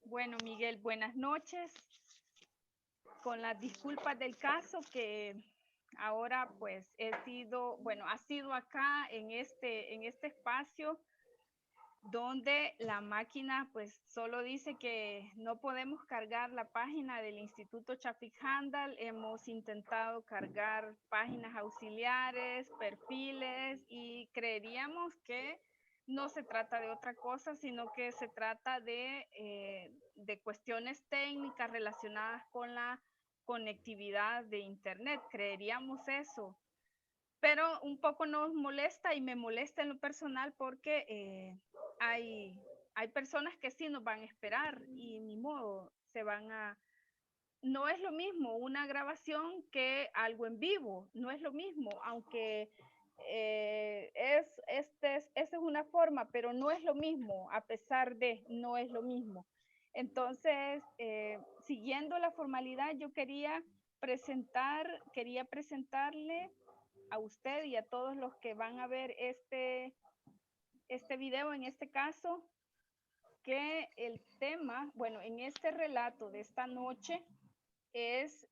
Bueno, Miguel, buenas noches. Con las disculpas del caso que ahora pues ha sido acá en este espacio donde la máquina pues solo dice que no podemos cargar la página del Instituto Chapik Handal. Hemos intentado cargar páginas auxiliares, perfiles y creeríamos que no se trata de otra cosa, sino que se trata de cuestiones técnicas relacionadas con la conectividad de Internet. Creeríamos eso, pero un poco nos molesta y me molesta en lo personal porque hay, hay personas que sí nos van a esperar y ni modo, no es lo mismo una grabación que algo en vivo, no es lo mismo, aunque esa es una forma, pero no es lo mismo, a pesar de, no es lo mismo. Entonces, siguiendo la formalidad, yo quería presentarle a usted y a todos los que van a ver este video en este caso, que el tema, bueno, en este relato de esta noche es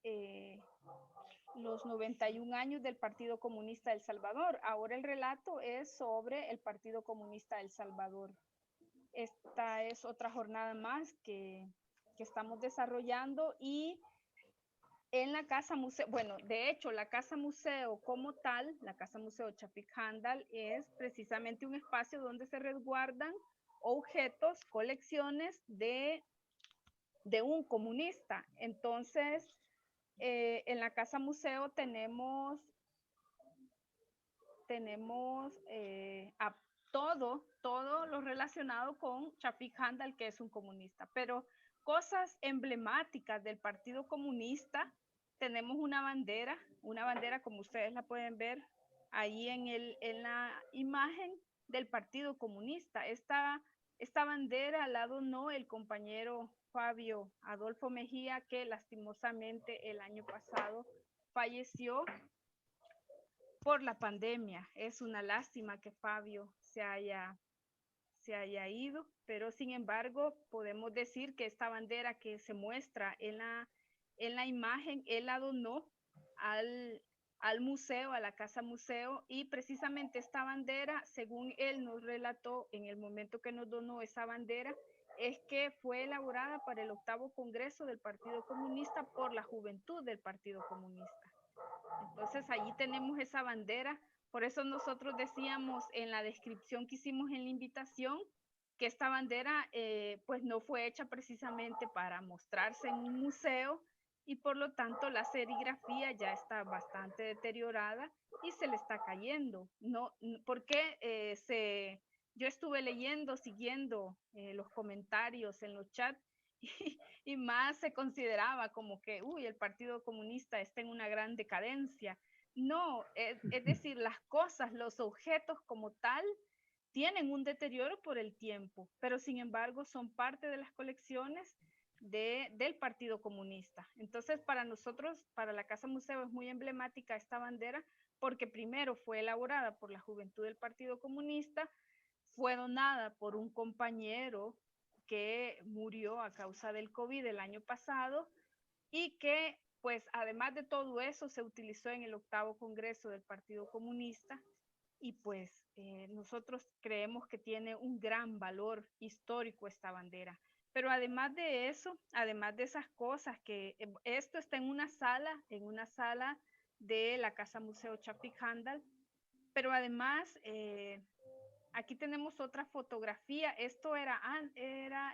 los 91 años del Partido Comunista de El Salvador. Ahora el relato es sobre el Partido Comunista de El Salvador. Esta es otra jornada más que estamos desarrollando y en la Casa Museo, bueno, de hecho, la Casa Museo como tal, la Casa Museo Chapik Handal, es precisamente un espacio donde se resguardan objetos, colecciones de un comunista. Entonces, en la Casa Museo tenemos a todo lo relacionado con Chapik Handal, que es un comunista, pero cosas emblemáticas del Partido Comunista, tenemos una bandera como ustedes la pueden ver ahí en la imagen del Partido Comunista. Esta bandera al lado no el compañero Fabio Adolfo Mejía, que lastimosamente el año pasado falleció por la pandemia. Es una lástima que Fabio se haya ido, pero sin embargo podemos decir que esta bandera que se muestra en la imagen, él la donó al museo, a la Casa Museo, y precisamente esta bandera, según él nos relató en el momento que nos donó esa bandera, es que fue elaborada para el 8º Congreso del Partido Comunista por la juventud del Partido Comunista. Entonces allí tenemos esa bandera. Por eso nosotros decíamos en la descripción que hicimos en la invitación que esta bandera pues no fue hecha precisamente para mostrarse en un museo y por lo tanto la serigrafía ya está bastante deteriorada y se le está cayendo. No, porque yo estuve leyendo, siguiendo los comentarios en los chats y más se consideraba como que, uy, el Partido Comunista está en una gran decadencia. No, es decir, las cosas, los objetos como tal, tienen un deterioro por el tiempo, pero sin embargo son parte de las colecciones del Partido Comunista. Entonces, para nosotros, para la Casa Museo, es muy emblemática esta bandera porque primero fue elaborada por la juventud del Partido Comunista, fue donada por un compañero que murió a causa del COVID el año pasado y que, pues, además de todo eso, se utilizó en el 8º Congreso del Partido Comunista y pues nosotros creemos que tiene un gran valor histórico esta bandera. Pero además de eso, además de esas cosas, que esto está en una sala de la Casa Museo Chapik Handal, pero además aquí tenemos otra fotografía. Esto era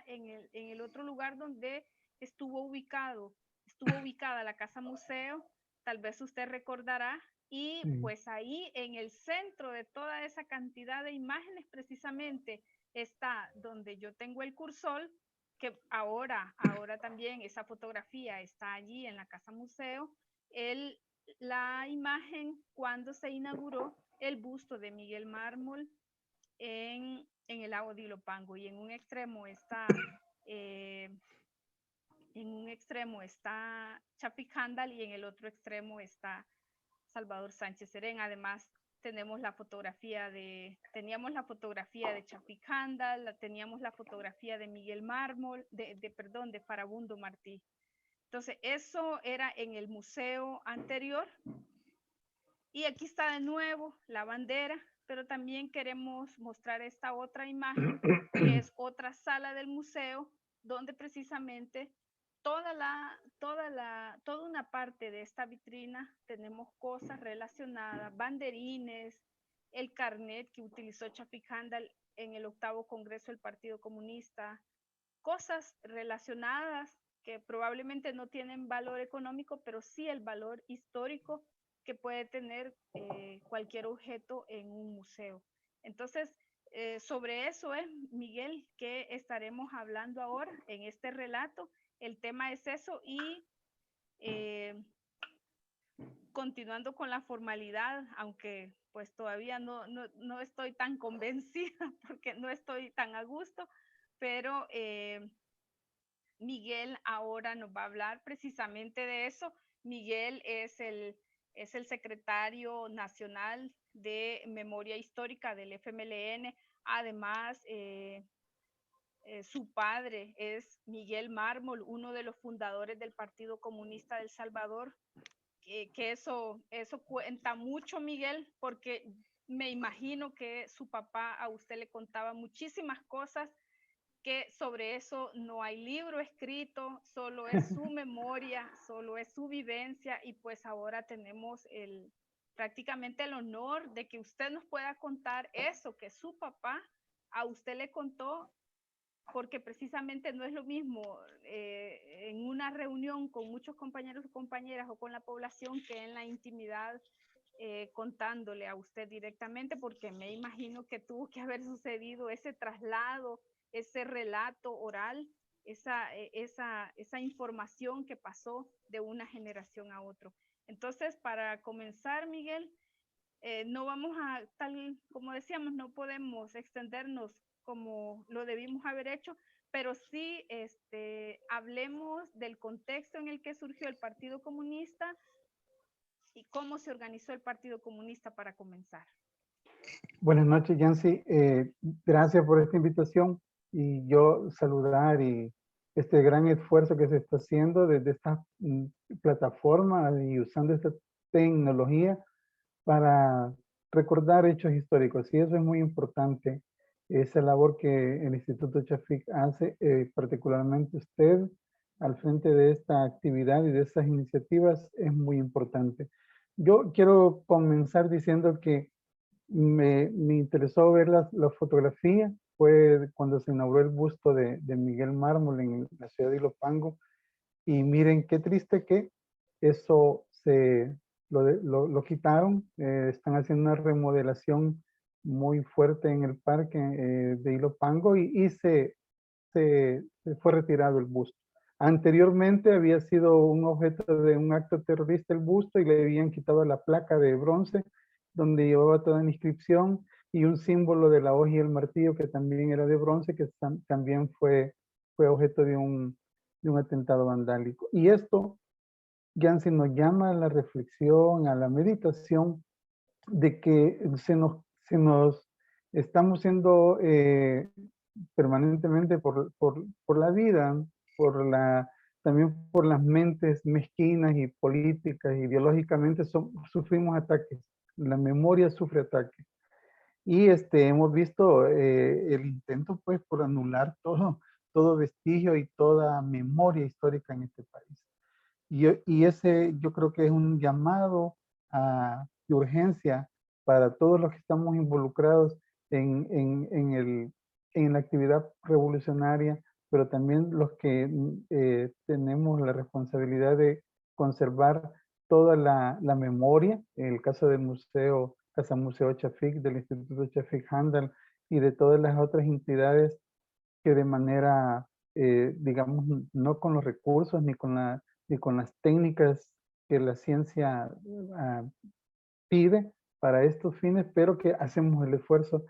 en el otro lugar donde estuvo ubicada la Casa Museo, tal vez usted recordará, y Sí. pues ahí en el centro de toda esa cantidad de imágenes precisamente está donde yo tengo el cursor, que ahora también esa fotografía está allí en la Casa Museo, el, la imagen cuando se inauguró el busto de Miguel Mármol en el lago de Ilopango, y eh, en un extremo está Chapik Handal y en el otro extremo está Salvador Sánchez Serén. Además, teníamos la fotografía de Chapik Handal, teníamos la fotografía de Miguel Mármol, de Farabundo Martí. Entonces, eso era en el museo anterior. Y aquí está de nuevo la bandera, pero también queremos mostrar esta otra imagen, que es otra sala del museo, donde precisamente toda una parte de esta vitrina tenemos cosas relacionadas, banderines, el carnet que utilizó Chapik Handal en el 8º Congreso del Partido Comunista, cosas relacionadas que probablemente no tienen valor económico, pero sí el valor histórico que puede tener cualquier objeto en un museo. Entonces, sobre eso es, Miguel, que estaremos hablando ahora en este relato. El tema es eso y continuando con la formalidad, aunque pues todavía no estoy tan convencida porque no estoy tan a gusto, pero Miguel ahora nos va a hablar precisamente de eso. Miguel es el secretario nacional de Memoria Histórica del FMLN. Además, su padre es Miguel Mármol, uno de los fundadores del Partido Comunista de El Salvador. Que eso cuenta mucho, Miguel, porque me imagino que su papá a usted le contaba muchísimas cosas, que sobre eso no hay libro escrito, solo es su memoria, solo es su vivencia, y pues ahora tenemos prácticamente el honor de que usted nos pueda contar eso que su papá a usted le contó, porque precisamente no es lo mismo en una reunión con muchos compañeros o compañeras o con la población que en la intimidad contándole a usted directamente, porque me imagino que tuvo que haber sucedido ese traslado, ese relato oral, esa información que pasó de una generación a otra. Entonces, para comenzar, Miguel, no vamos a, tal como decíamos, no podemos extendernos como lo debimos haber hecho, pero sí hablemos del contexto en el que surgió el Partido Comunista y cómo se organizó el Partido Comunista para comenzar. Buenas noches, Yancy. Gracias por esta invitación y yo saludar y este gran esfuerzo que se está haciendo desde esta plataforma y usando esta tecnología para recordar hechos históricos. Y eso es muy importante, esa labor que el Instituto Chafik hace, particularmente usted al frente de esta actividad y de estas iniciativas, es muy importante. Yo quiero comenzar diciendo que me interesó ver la fotografía, fue cuando se inauguró el busto de Miguel Mármol en la ciudad de Ilopango, y miren qué triste que eso lo quitaron. Están haciendo una remodelación muy fuerte en el parque de Ilopango y se fue retirado el busto. Anteriormente había sido un objeto de un acto terrorista el busto y le habían quitado la placa de bronce donde llevaba toda la inscripción y un símbolo de la hoja y el martillo que también era de bronce, que también fue objeto de un atentado vandálico. Y esto, Yancy, nos llama a la reflexión, a la meditación de que se nos estamos siendo permanentemente por la vida, también por las mentes mezquinas y políticas, ideológicamente sufrimos ataques, la memoria sufre ataques. Y hemos visto el intento pues por anular todo vestigio y toda memoria histórica en este país. Y ese yo creo que es un llamado de urgencia para todos los que estamos involucrados en la actividad revolucionaria, pero también los que tenemos la responsabilidad de conservar toda la memoria, en el caso del museo, Casa Museo Chafik, del Instituto Chafik Handal y de todas las otras entidades que de manera, digamos, no con los recursos ni con las técnicas que la ciencia pide para estos fines, pero que hacemos el esfuerzo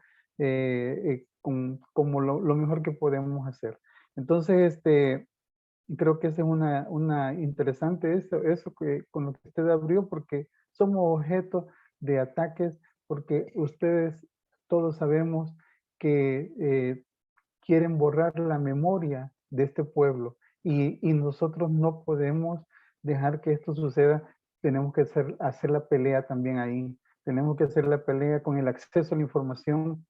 como lo mejor que podemos hacer. Entonces, creo que esa es una interesante eso que con lo que usted abrió, porque somos objeto de ataques porque ustedes todos sabemos que quieren borrar la memoria de este pueblo y nosotros no podemos dejar que esto suceda. Tenemos que hacer la pelea también ahí. Tenemos que hacer la pelea con el acceso a la información.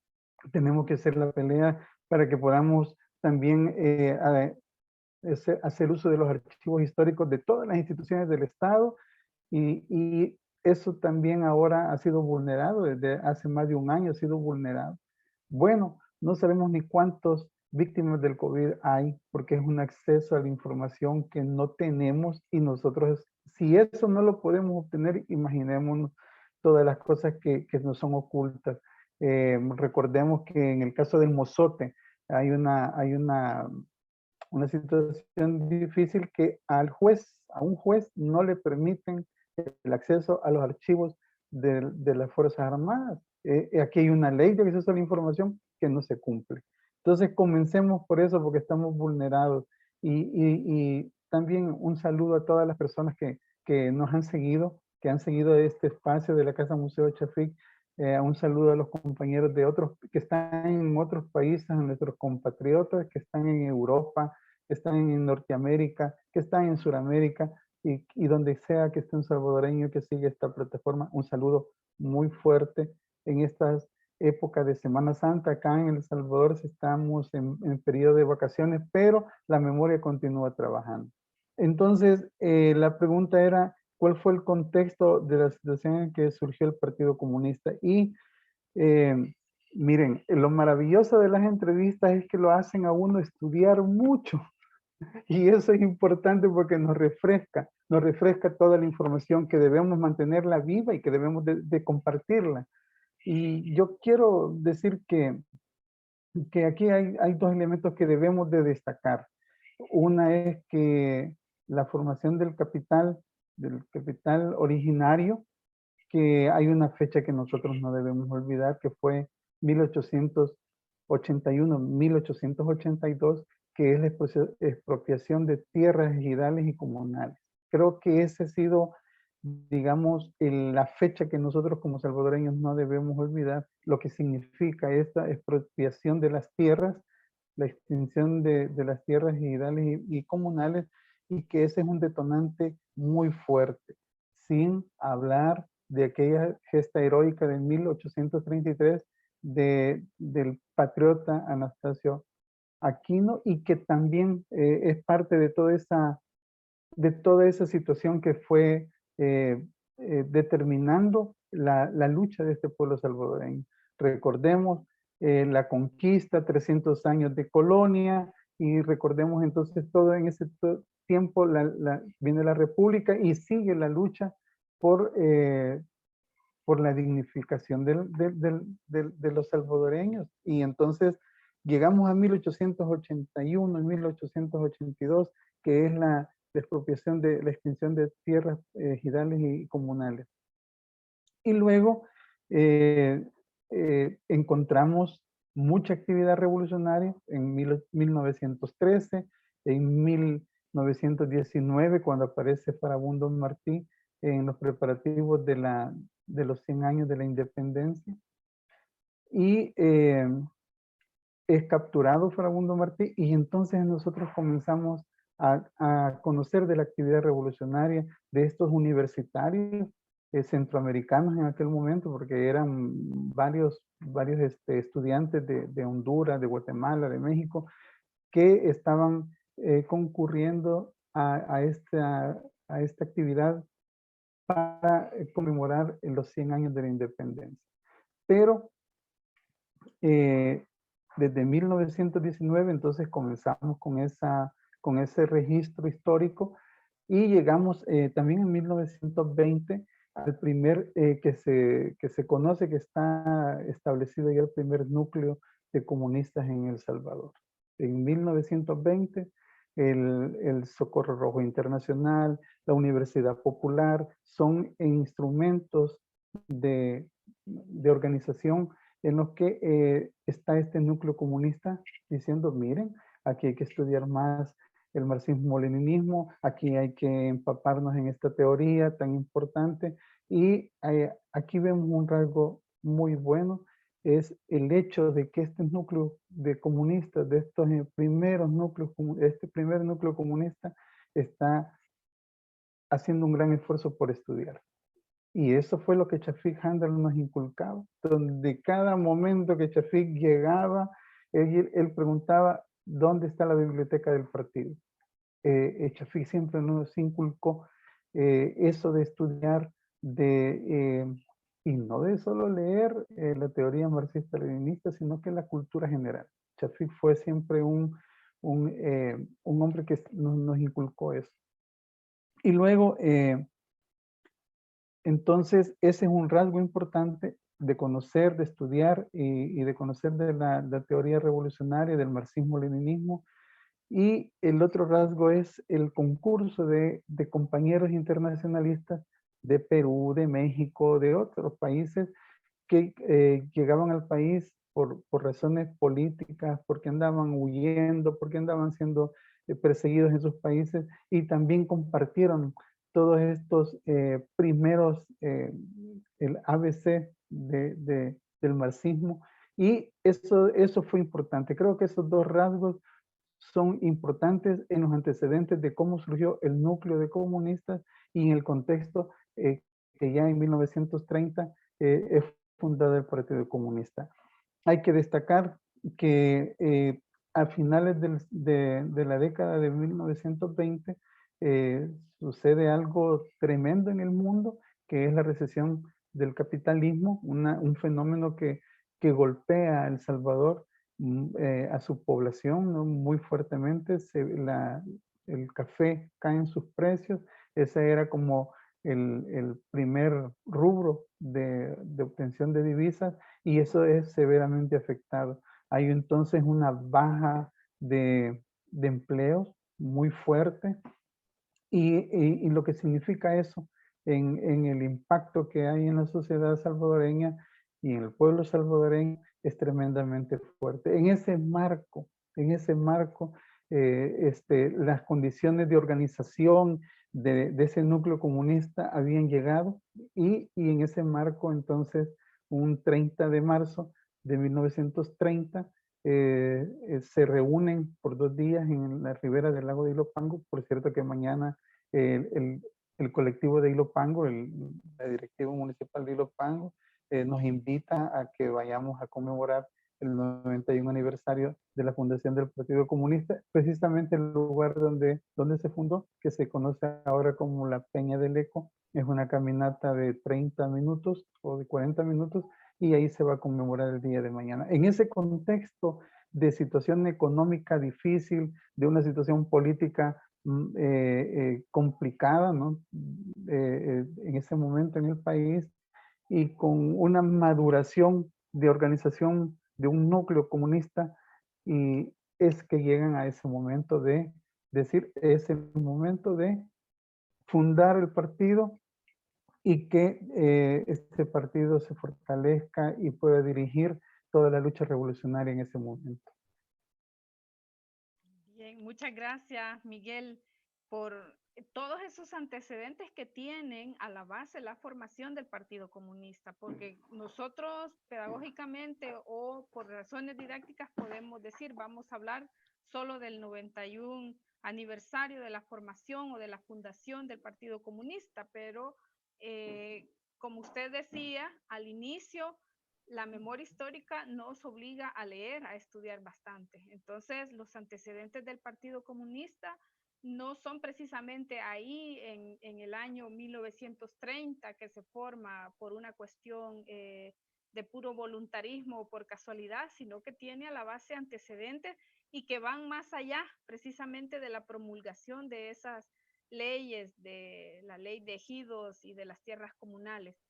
Tenemos que hacer la pelea para que podamos también hacer uso de los archivos históricos de todas las instituciones del Estado y eso también ahora ha sido vulnerado, desde hace más de un año ha sido vulnerado. Bueno, no sabemos ni cuántos víctimas del COVID hay, porque es un acceso a la información que no tenemos y nosotros, si eso no lo podemos obtener, imaginémonos todas las cosas que nos son ocultas. Recordemos que en el caso del mozote hay una situación difícil que a un juez no le permiten el acceso a los archivos de las Fuerzas Armadas. Aquí hay una ley de acceso a la información que no se cumple. Entonces comencemos por eso, porque estamos vulnerados. Y también un saludo a todas las personas que nos han seguido, que han seguido este espacio de la Casa Museo Chafik. Un saludo a los compañeros de otros que están en otros países, a nuestros compatriotas que están en Europa, que están en Norteamérica, que están en Sudamérica y donde sea que esté un salvadoreño que sigue esta plataforma. Un saludo muy fuerte en estas épocas de Semana Santa. Acá en El Salvador estamos en periodo de vacaciones, pero la memoria continúa trabajando. Entonces, la pregunta era, ¿cuál fue el contexto de la situación en que surgió el Partido Comunista? Y miren, lo maravilloso de las entrevistas es que lo hacen a uno estudiar mucho. Y eso es importante porque nos refresca toda la información que debemos mantenerla viva y que debemos de compartirla. Y yo quiero decir que aquí hay dos elementos que debemos de destacar. Una es que la formación del capital originario, que hay una fecha que nosotros no debemos olvidar, que fue 1881, 1882, que es la expropiación de tierras ejidales y comunales. Creo que ese ha sido, digamos, la fecha que nosotros como salvadoreños no debemos olvidar, lo que significa esta expropiación de las tierras, la extinción de las tierras ejidales y comunales, y que ese es un detonante muy fuerte, sin hablar de aquella gesta heroica de 1833 del patriota Anastasio Aquino, y que también es parte de toda esa situación que fue determinando la lucha de este pueblo salvadoreño. Recordemos la conquista, 300 años de colonia, y recordemos entonces todo en ese tiempo viene la república y sigue la lucha por la dignificación de los salvadoreños. Y entonces llegamos a 1881 y 1882, que es la expropiación de la extinción de tierras ejidales y comunales. Y luego encontramos mucha actividad revolucionaria en 1913, en 1919, cuando aparece Farabundo Martí en los preparativos de los 100 años de la independencia. Y es capturado Farabundo Martí, y entonces nosotros comenzamos a conocer de la actividad revolucionaria de estos universitarios centroamericanos en aquel momento, porque eran varios estudiantes de Honduras, de Guatemala, de México, que estaban concurriendo a esta actividad para conmemorar los 100 años de la independencia. Pero desde 1919 entonces comenzamos con ese registro histórico, y llegamos también en 1920 al primer que se conoce que está establecido ya el primer núcleo de comunistas en El Salvador. En 1920 el Socorro Rojo Internacional, la Universidad Popular son instrumentos de organización en los que está este núcleo comunista diciendo, miren, aquí hay que estudiar más el marxismo-leninismo, aquí hay que empaparnos en esta teoría tan importante, y aquí vemos un rasgo muy buenos es el hecho de que este núcleo de comunistas, de estos primeros núcleos, este primer núcleo comunista está haciendo un gran esfuerzo por estudiar. Y eso fue lo que Chafik Handel nos inculcaba, donde cada momento que Chafik llegaba, él preguntaba, ¿dónde está la biblioteca del partido? Chafik siempre nos inculcó eso de estudiar, y no de solo leer la teoría marxista-leninista, sino que la cultura general. Chafik fue siempre un hombre que nos inculcó eso. Y luego, entonces, ese es un rasgo importante de conocer, de estudiar y de conocer de la teoría revolucionaria, del marxismo-leninismo. Y el otro rasgo es el concurso de compañeros internacionalistas de Perú, de México, de otros países que llegaban al país por razones políticas, porque andaban huyendo, porque andaban siendo perseguidos en sus países y también compartieron todos estos primeros, el ABC del marxismo, y eso fue importante. Creo que esos dos rasgos son importantes en los antecedentes de cómo surgió el núcleo de comunistas y en el contexto que ya en 1930 es fundado el Partido Comunista. Hay que destacar que a finales de la década de 1920 sucede algo tremendo en el mundo, que es la recesión del capitalismo, un fenómeno que golpea a El Salvador, a su población, ¿no? Muy fuertemente. El café cae en sus precios. Ese era como el primer rubro de obtención de divisas, y eso es severamente afectado. Hay entonces una baja de empleos muy fuerte, y lo que significa eso en el impacto que hay en la sociedad salvadoreña y en el pueblo salvadoreño es tremendamente fuerte. En ese marco, las condiciones de organización de ese núcleo comunista habían llegado, y en ese marco entonces un 30 de marzo de 1930 se reúnen por 2 días en la ribera del lago de Ilopango. Por cierto que mañana el, el colectivo de Ilopango, la directiva municipal de Ilopango, nos invita a que vayamos a conmemorar el 91 aniversario de la fundación del Partido Comunista, precisamente el lugar donde se fundó, que se conoce ahora como la Peña del Eco. Es una caminata de 30 minutos o de 40 minutos, y ahí se va a conmemorar el día de mañana. En ese contexto de situación económica difícil, de una situación política complicada, ¿no? En ese momento en el país, y con una maduración de organización de un núcleo comunista, y es que llegan a ese momento de decir, es el momento de fundar el partido y que este partido se fortalezca y pueda dirigir toda la lucha revolucionaria en ese momento. Bien, muchas gracias, Miguel, por todos esos antecedentes que tienen a la base la formación del Partido Comunista, porque nosotros pedagógicamente o por razones didácticas podemos decir, vamos a hablar solo del 91 aniversario de la formación o de la fundación del Partido Comunista, pero como usted decía al inicio, la memoria histórica nos obliga a leer, a estudiar bastante. Entonces, los antecedentes del Partido Comunista no son precisamente ahí en el año 1930 que se forma por una cuestión de puro voluntarismo o por casualidad, sino que tiene a la base antecedentes y que van más allá precisamente de la promulgación de esas leyes, de la ley de ejidos y de las tierras comunales.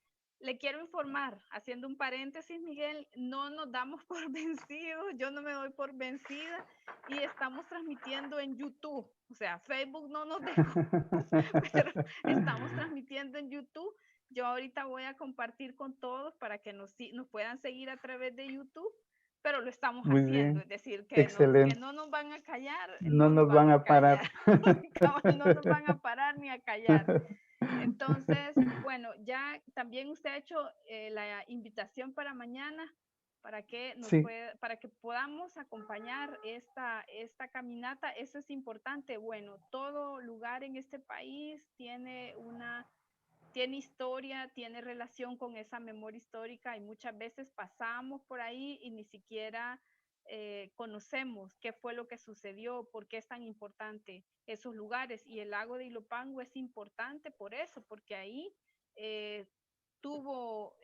Le quiero informar, haciendo un paréntesis, Miguel, no nos damos por vencidos, yo no me doy por vencida, y estamos transmitiendo en YouTube. O sea, Facebook no nos dejó, pero estamos transmitiendo en YouTube. Yo ahorita voy a compartir con todos para que nos puedan seguir a través de YouTube, pero lo estamos Muy haciendo, bien, es decir, que excelente. no nos van a callar, No no nos nos van van a a parar. callar, no nos van a parar ni a callar. Entonces, bueno, ya también usted ha hecho la invitación para mañana para que Sí, para que podamos acompañar esta caminata. Eso es importante. Bueno, todo lugar en este país tiene historia, tiene relación con esa memoria histórica y muchas veces pasamos por ahí y ni siquiera conocemos qué fue lo que sucedió, por qué es tan importante esos lugares. Y el lago de Ilopango es importante por eso, porque ahí eh, tuvo,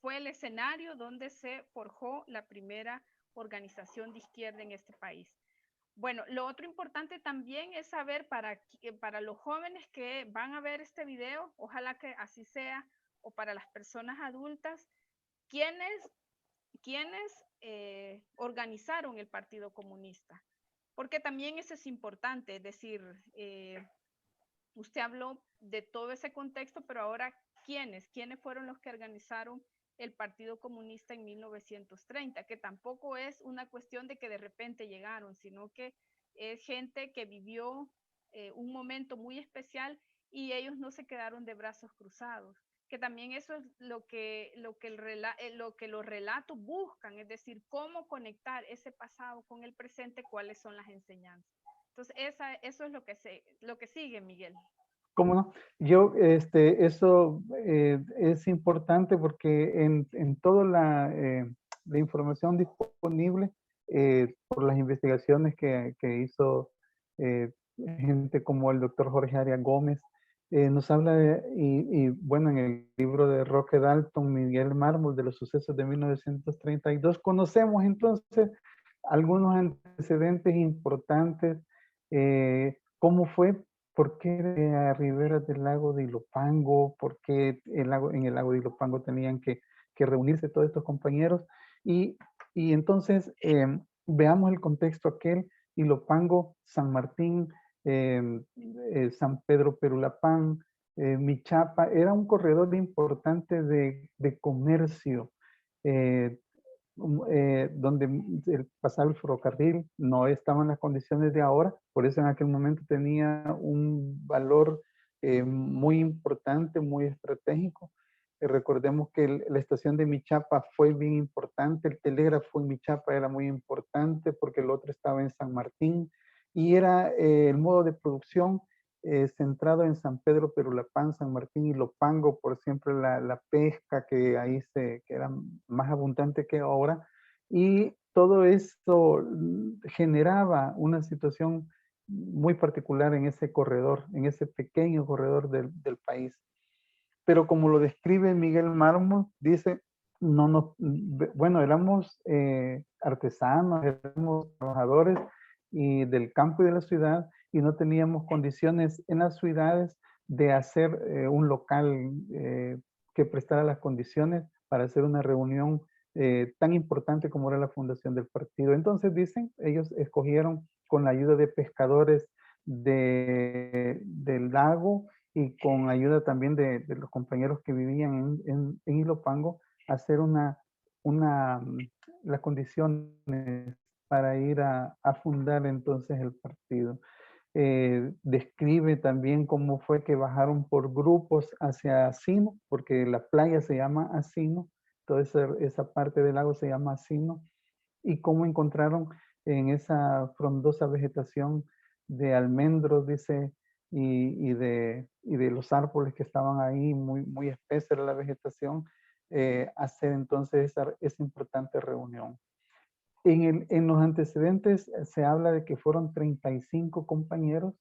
fue el escenario donde se forjó la primera organización de izquierda en este país. Bueno, lo otro importante también es saber para los jóvenes que van a ver este video, ojalá que así sea, o para las personas adultas, quiénes, quiénes organizaron el Partido Comunista. Porque también eso es importante, es decir, usted habló de todo ese contexto, pero ahora, ¿quiénes fueron los que organizaron el Partido Comunista en 1930? Que tampoco es una cuestión de que de repente llegaron, sino que es gente que vivió un momento muy especial y ellos no se quedaron de brazos cruzados. Que también eso es lo que los relatos buscan, es decir, cómo conectar ese pasado con el presente, cuáles son las enseñanzas. Entonces, eso es lo que sigue, Miguel. ¿cómo no? Yo, eso es importante porque en toda la información disponible por las investigaciones que hizo gente como el doctor Jorge Arias Gómez, nos habla bueno, en el libro de Roque Dalton, Miguel Mármol, de los sucesos de 1932, conocemos entonces algunos antecedentes importantes, cómo fue. ¿Por qué a riberas del lago de Ilopango? ¿Por qué en el lago de Ilopango tenían que reunirse todos estos compañeros? Y entonces veamos el contexto aquel: Ilopango, San Martín, San Pedro Perulapán, Michapa. Era un corredor importante de comercio. eh, donde pasaba el ferrocarril, no estaba en las condiciones de ahora, por eso en aquel momento tenía un valor muy importante, muy estratégico. Recordemos que la estación de Michapa fue bien importante, el telégrafo en Michapa era muy importante porque el otro estaba en San Martín, y era el modo de producción centrado en San Pedro Perulapán, San Martín y Lopango, por siempre la pesca que ahí que era más abundante que ahora, y todo esto generaba una situación muy particular en ese corredor, en ese pequeño corredor del país. Pero como lo describe Miguel Mármol, dice, no, no, bueno, éramos artesanos, éramos trabajadores y del campo y de la ciudad, y no teníamos condiciones en las ciudades de hacer un local que prestara las condiciones para hacer una reunión tan importante como era la fundación del partido. Entonces dicen, ellos escogieron con la ayuda de pescadores del lago y con ayuda también de los compañeros que vivían en Ilopango, hacer las condiciones para ir a fundar entonces el partido. Describe también cómo fue que bajaron por grupos hacia Asino, porque la playa se llama Asino, toda esa parte del lago se llama Asino, y cómo encontraron en esa frondosa vegetación de almendros, dice, y de los árboles que estaban ahí, muy, muy espesa era la vegetación, hacer entonces esa importante reunión. En los antecedentes se habla de que fueron 35 compañeros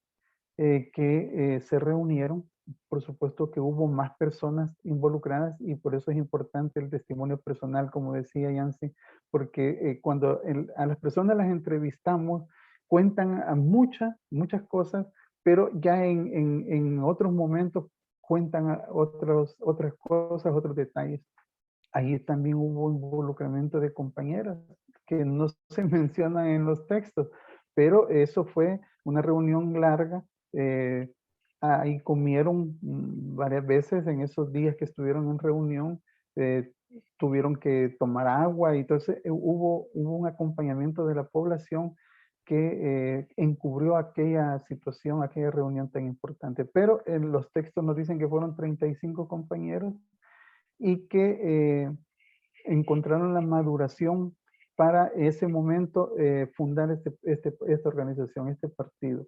que se reunieron. Por supuesto que hubo más personas involucradas y por eso es importante el testimonio personal, como decía Yancy, porque cuando a las personas las entrevistamos, cuentan a muchas cosas, pero ya en otros momentos cuentan otras cosas, otros detalles. Ahí también hubo involucramiento de compañeras que no se mencionan en los textos, pero eso fue una reunión larga. eh, Ahí comieron varias veces en esos días que estuvieron en reunión, eh, tuvieron que tomar agua, y entonces hubo un acompañamiento de la población que encubrió aquella situación, aquella reunión tan importante. Pero en los textos nos dicen que fueron 35 compañeros y que encontraron la maduración para ese momento fundar esta organización, este partido.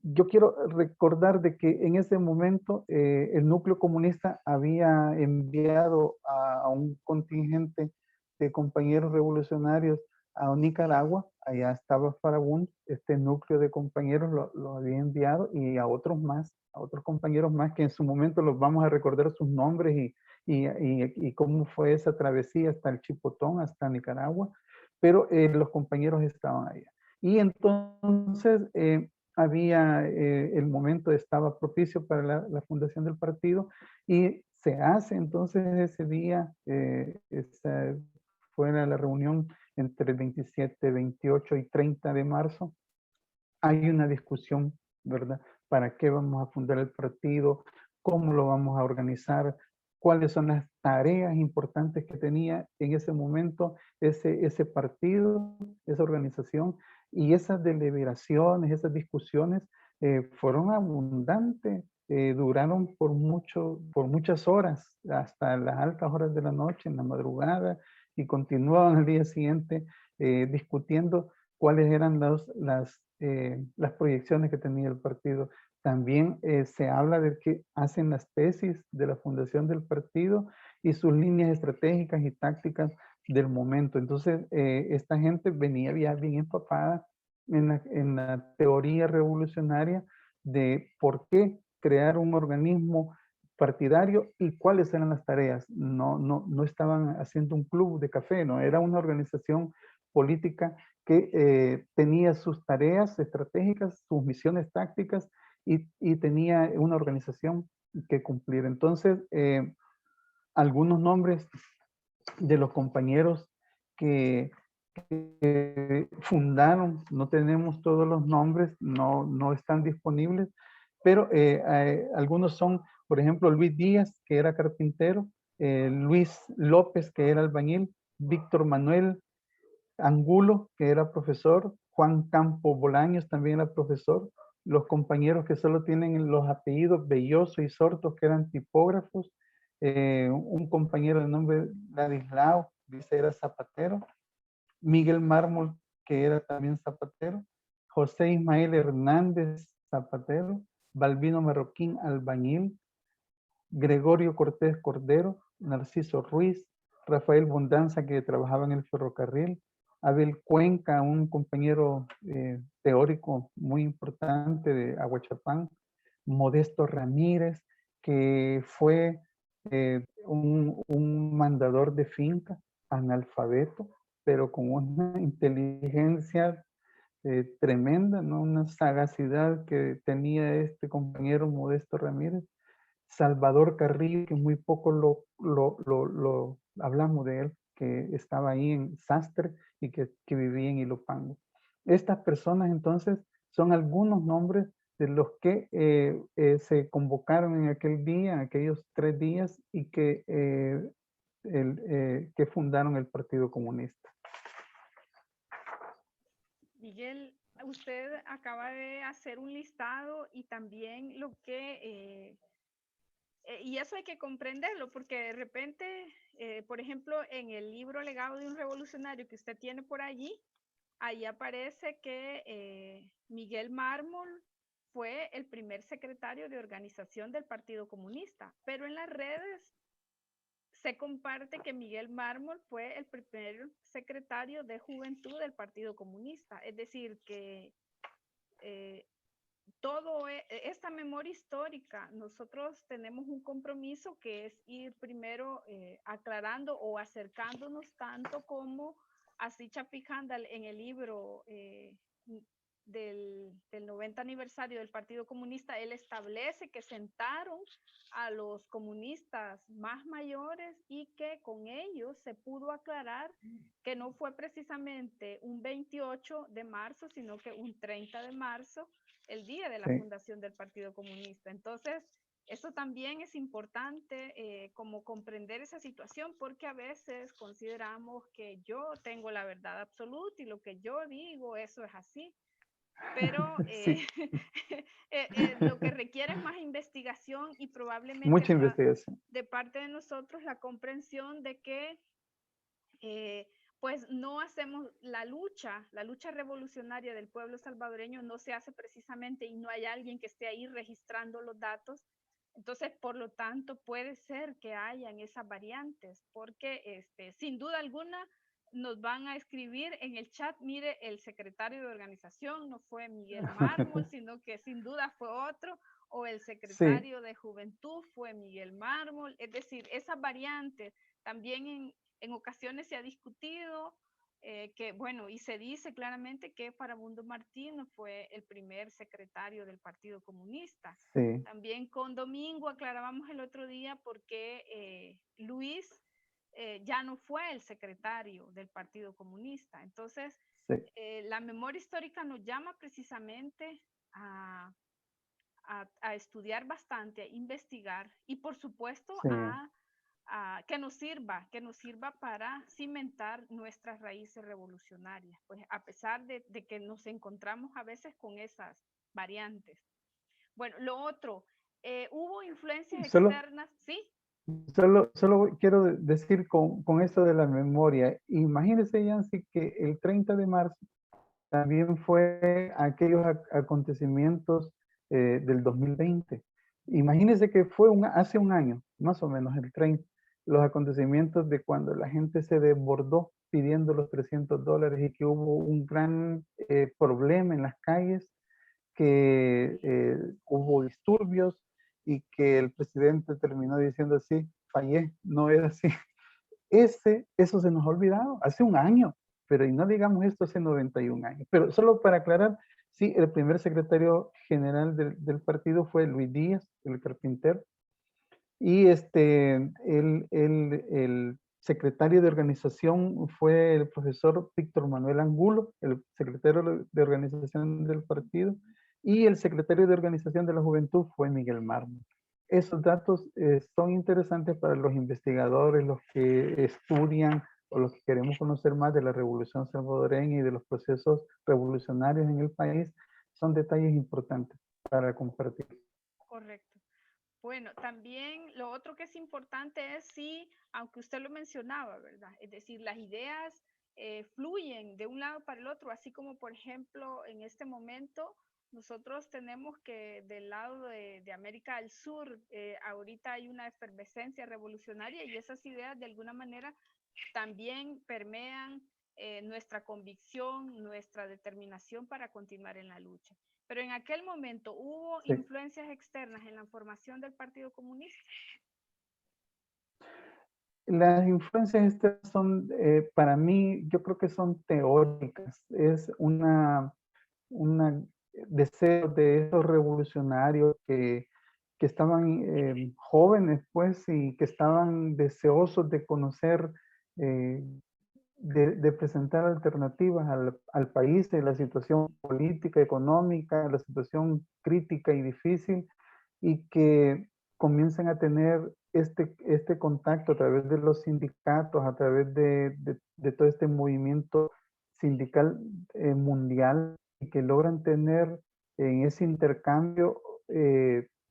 Yo quiero recordar de que en ese momento el núcleo comunista había enviado a un contingente de compañeros revolucionarios a Nicaragua. Allá estaba Faragún, este núcleo de compañeros lo había enviado, y a otros más, a otros compañeros más que en su momento los vamos a recordar sus nombres y cómo fue esa travesía hasta el Chipotón, hasta Nicaragua, pero los compañeros estaban allá. Y entonces el momento estaba propicio para la fundación del partido, y se hace entonces ese día, fue la reunión entre el 27, 28 y 30 de marzo. Hay una discusión, ¿verdad? ¿Para qué vamos a fundar el partido? ¿Cómo lo vamos a organizar? ¿Cuáles son las tareas importantes que tenía en ese momento ese partido, esa organización? Y esas deliberaciones, esas discusiones fueron abundantes, duraron por muchas horas, hasta las altas horas de la noche, en la madrugada, y continuaban al día siguiente discutiendo cuáles eran las proyecciones que tenía el partido. También se habla de que hacen las tesis de la fundación del partido y sus líneas estratégicas y tácticas del momento. Entonces, esta gente venía ya bien empapada en la teoría revolucionaria de por qué crear un organismo partidario y cuáles eran las tareas. No estaban haciendo un club de café, no, era una organización política que tenía sus tareas estratégicas, sus misiones tácticas, y tenía una organización que cumplir. Entonces, algunos nombres de los compañeros que fundaron, no tenemos todos los nombres, no están disponibles, pero algunos son, por ejemplo, Luis Díaz, que era carpintero, Luis López, que era albañil, Víctor Manuel Angulo, que era profesor, Juan Campo Bolaños también era profesor, los compañeros que solo tienen los apellidos Belloso y Sortos, que eran tipógrafos, un compañero de nombre Ladislao, dice era zapatero, Miguel Mármol, que era también zapatero, José Ismael Hernández, zapatero, Balbino Marroquín, albañil, Gregorio Cortés Cordero, Narciso Ruiz, Rafael Bondanza, que trabajaba en el ferrocarril, Abel Cuenca, un compañero teórico muy importante de Aguachapán, Modesto Ramírez, que fue un mandador de finca, analfabeto, pero con una inteligencia tremenda, ¿no? Una sagacidad que tenía este compañero Modesto Ramírez. Salvador Carrillo, que muy poco lo hablamos de él, que estaba ahí en Sastre y que vivía en Ilopango. Estas personas entonces son algunos nombres de los que se convocaron en aquel día, en aquellos 3 días, y que fundaron el Partido Comunista. Miguel, usted acaba de hacer un listado y también lo que y eso hay que comprenderlo, porque de repente, por ejemplo, en el libro Legado de un Revolucionario que usted tiene por allí, ahí aparece que Miguel Mármol fue el primer secretario de organización del Partido Comunista, pero en las redes se comparte que Miguel Mármol fue el primer secretario de juventud del Partido Comunista, es decir, que eh, todo esta memoria histórica, nosotros tenemos un compromiso que es ir primero aclarando o acercándonos tanto como así Chapik Handal en el libro del 90 aniversario del Partido Comunista, él establece que sentaron a los comunistas más mayores y que con ellos se pudo aclarar que no fue precisamente un 28 de marzo, sino que un 30 de marzo, el día de la fundación del Partido Comunista. Entonces, eso también es importante como comprender esa situación, porque a veces consideramos que yo tengo la verdad absoluta y lo que yo digo, eso es así. pero Sí, lo que requiere es más investigación y probablemente mucha está investigación. de parte de nosotros la comprensión de que eh, pues no hacemos la lucha revolucionaria del pueblo salvadoreño no se hace precisamente y no hay alguien que esté ahí registrando los datos. Entonces, por lo tanto, puede ser que hayan esas variantes, porque sin duda alguna nos van a escribir en el chat, mire, el secretario de organización no fue Miguel Mármol, sino que sin duda fue otro, o el Sí, secretario de juventud fue Miguel Mármol. Es decir, esas variantes también en ocasiones se ha discutido que, bueno, y se dice claramente que Farabundo Martínez fue el primer secretario del Partido Comunista. sí, También con Domingo aclarábamos el otro día por qué Luis ya no fue el secretario del Partido Comunista. Entonces, sí, la memoria histórica nos llama precisamente a, a estudiar bastante, a investigar y por supuesto sí. a que nos sirva para cimentar nuestras raíces revolucionarias, pues a pesar de que nos encontramos a veces con esas variantes. Bueno, lo otro, hubo influencias Solo, externas, ¿sí? solo quiero decir con esto de la memoria, imagínese, Yancy, que el 30 de marzo también fue aquellos acontecimientos del 2020. Imagínese que fue hace un año, más o menos el 30, los acontecimientos de cuando la gente se desbordó pidiendo los $300 y que hubo un gran problema en las calles, que hubo disturbios y que el presidente terminó diciendo así, fallé, no era así. Eso se nos ha olvidado hace un año, pero y no digamos esto hace 91 años. Pero solo para aclarar, sí, el primer secretario general del partido fue Luis Díaz, el carpintero, y el secretario de organización fue el profesor Víctor Manuel Angulo, el secretario de organización del partido, y el secretario de organización de la juventud fue Miguel Mármol. Esos datos son interesantes para los investigadores, los que estudian o los que queremos conocer más de la revolución salvadoreña y de los procesos revolucionarios en el país. Son detalles importantes para compartir. Correcto. Bueno, también lo otro que es importante es si, aunque usted lo mencionaba, ¿verdad? Es decir, las ideas fluyen de un lado para el otro, así como por ejemplo en este momento nosotros tenemos que del lado de América del Sur ahorita hay una efervescencia revolucionaria y esas ideas de alguna manera también permean nuestra convicción, nuestra determinación para continuar en la lucha. Pero en aquel momento hubo Sí. influencias externas en la formación del Partido Comunista. Las influencias estas son, para mí, yo creo que son teóricas. Es una deseo de esos revolucionarios que estaban jóvenes, pues, y que estaban deseosos de conocer, eh, de presentar alternativas al país, de la situación política, económica, la situación crítica y difícil, y que comiencen a tener este contacto a través de los sindicatos, a través de todo este movimiento sindical mundial, y que logran tener en ese intercambio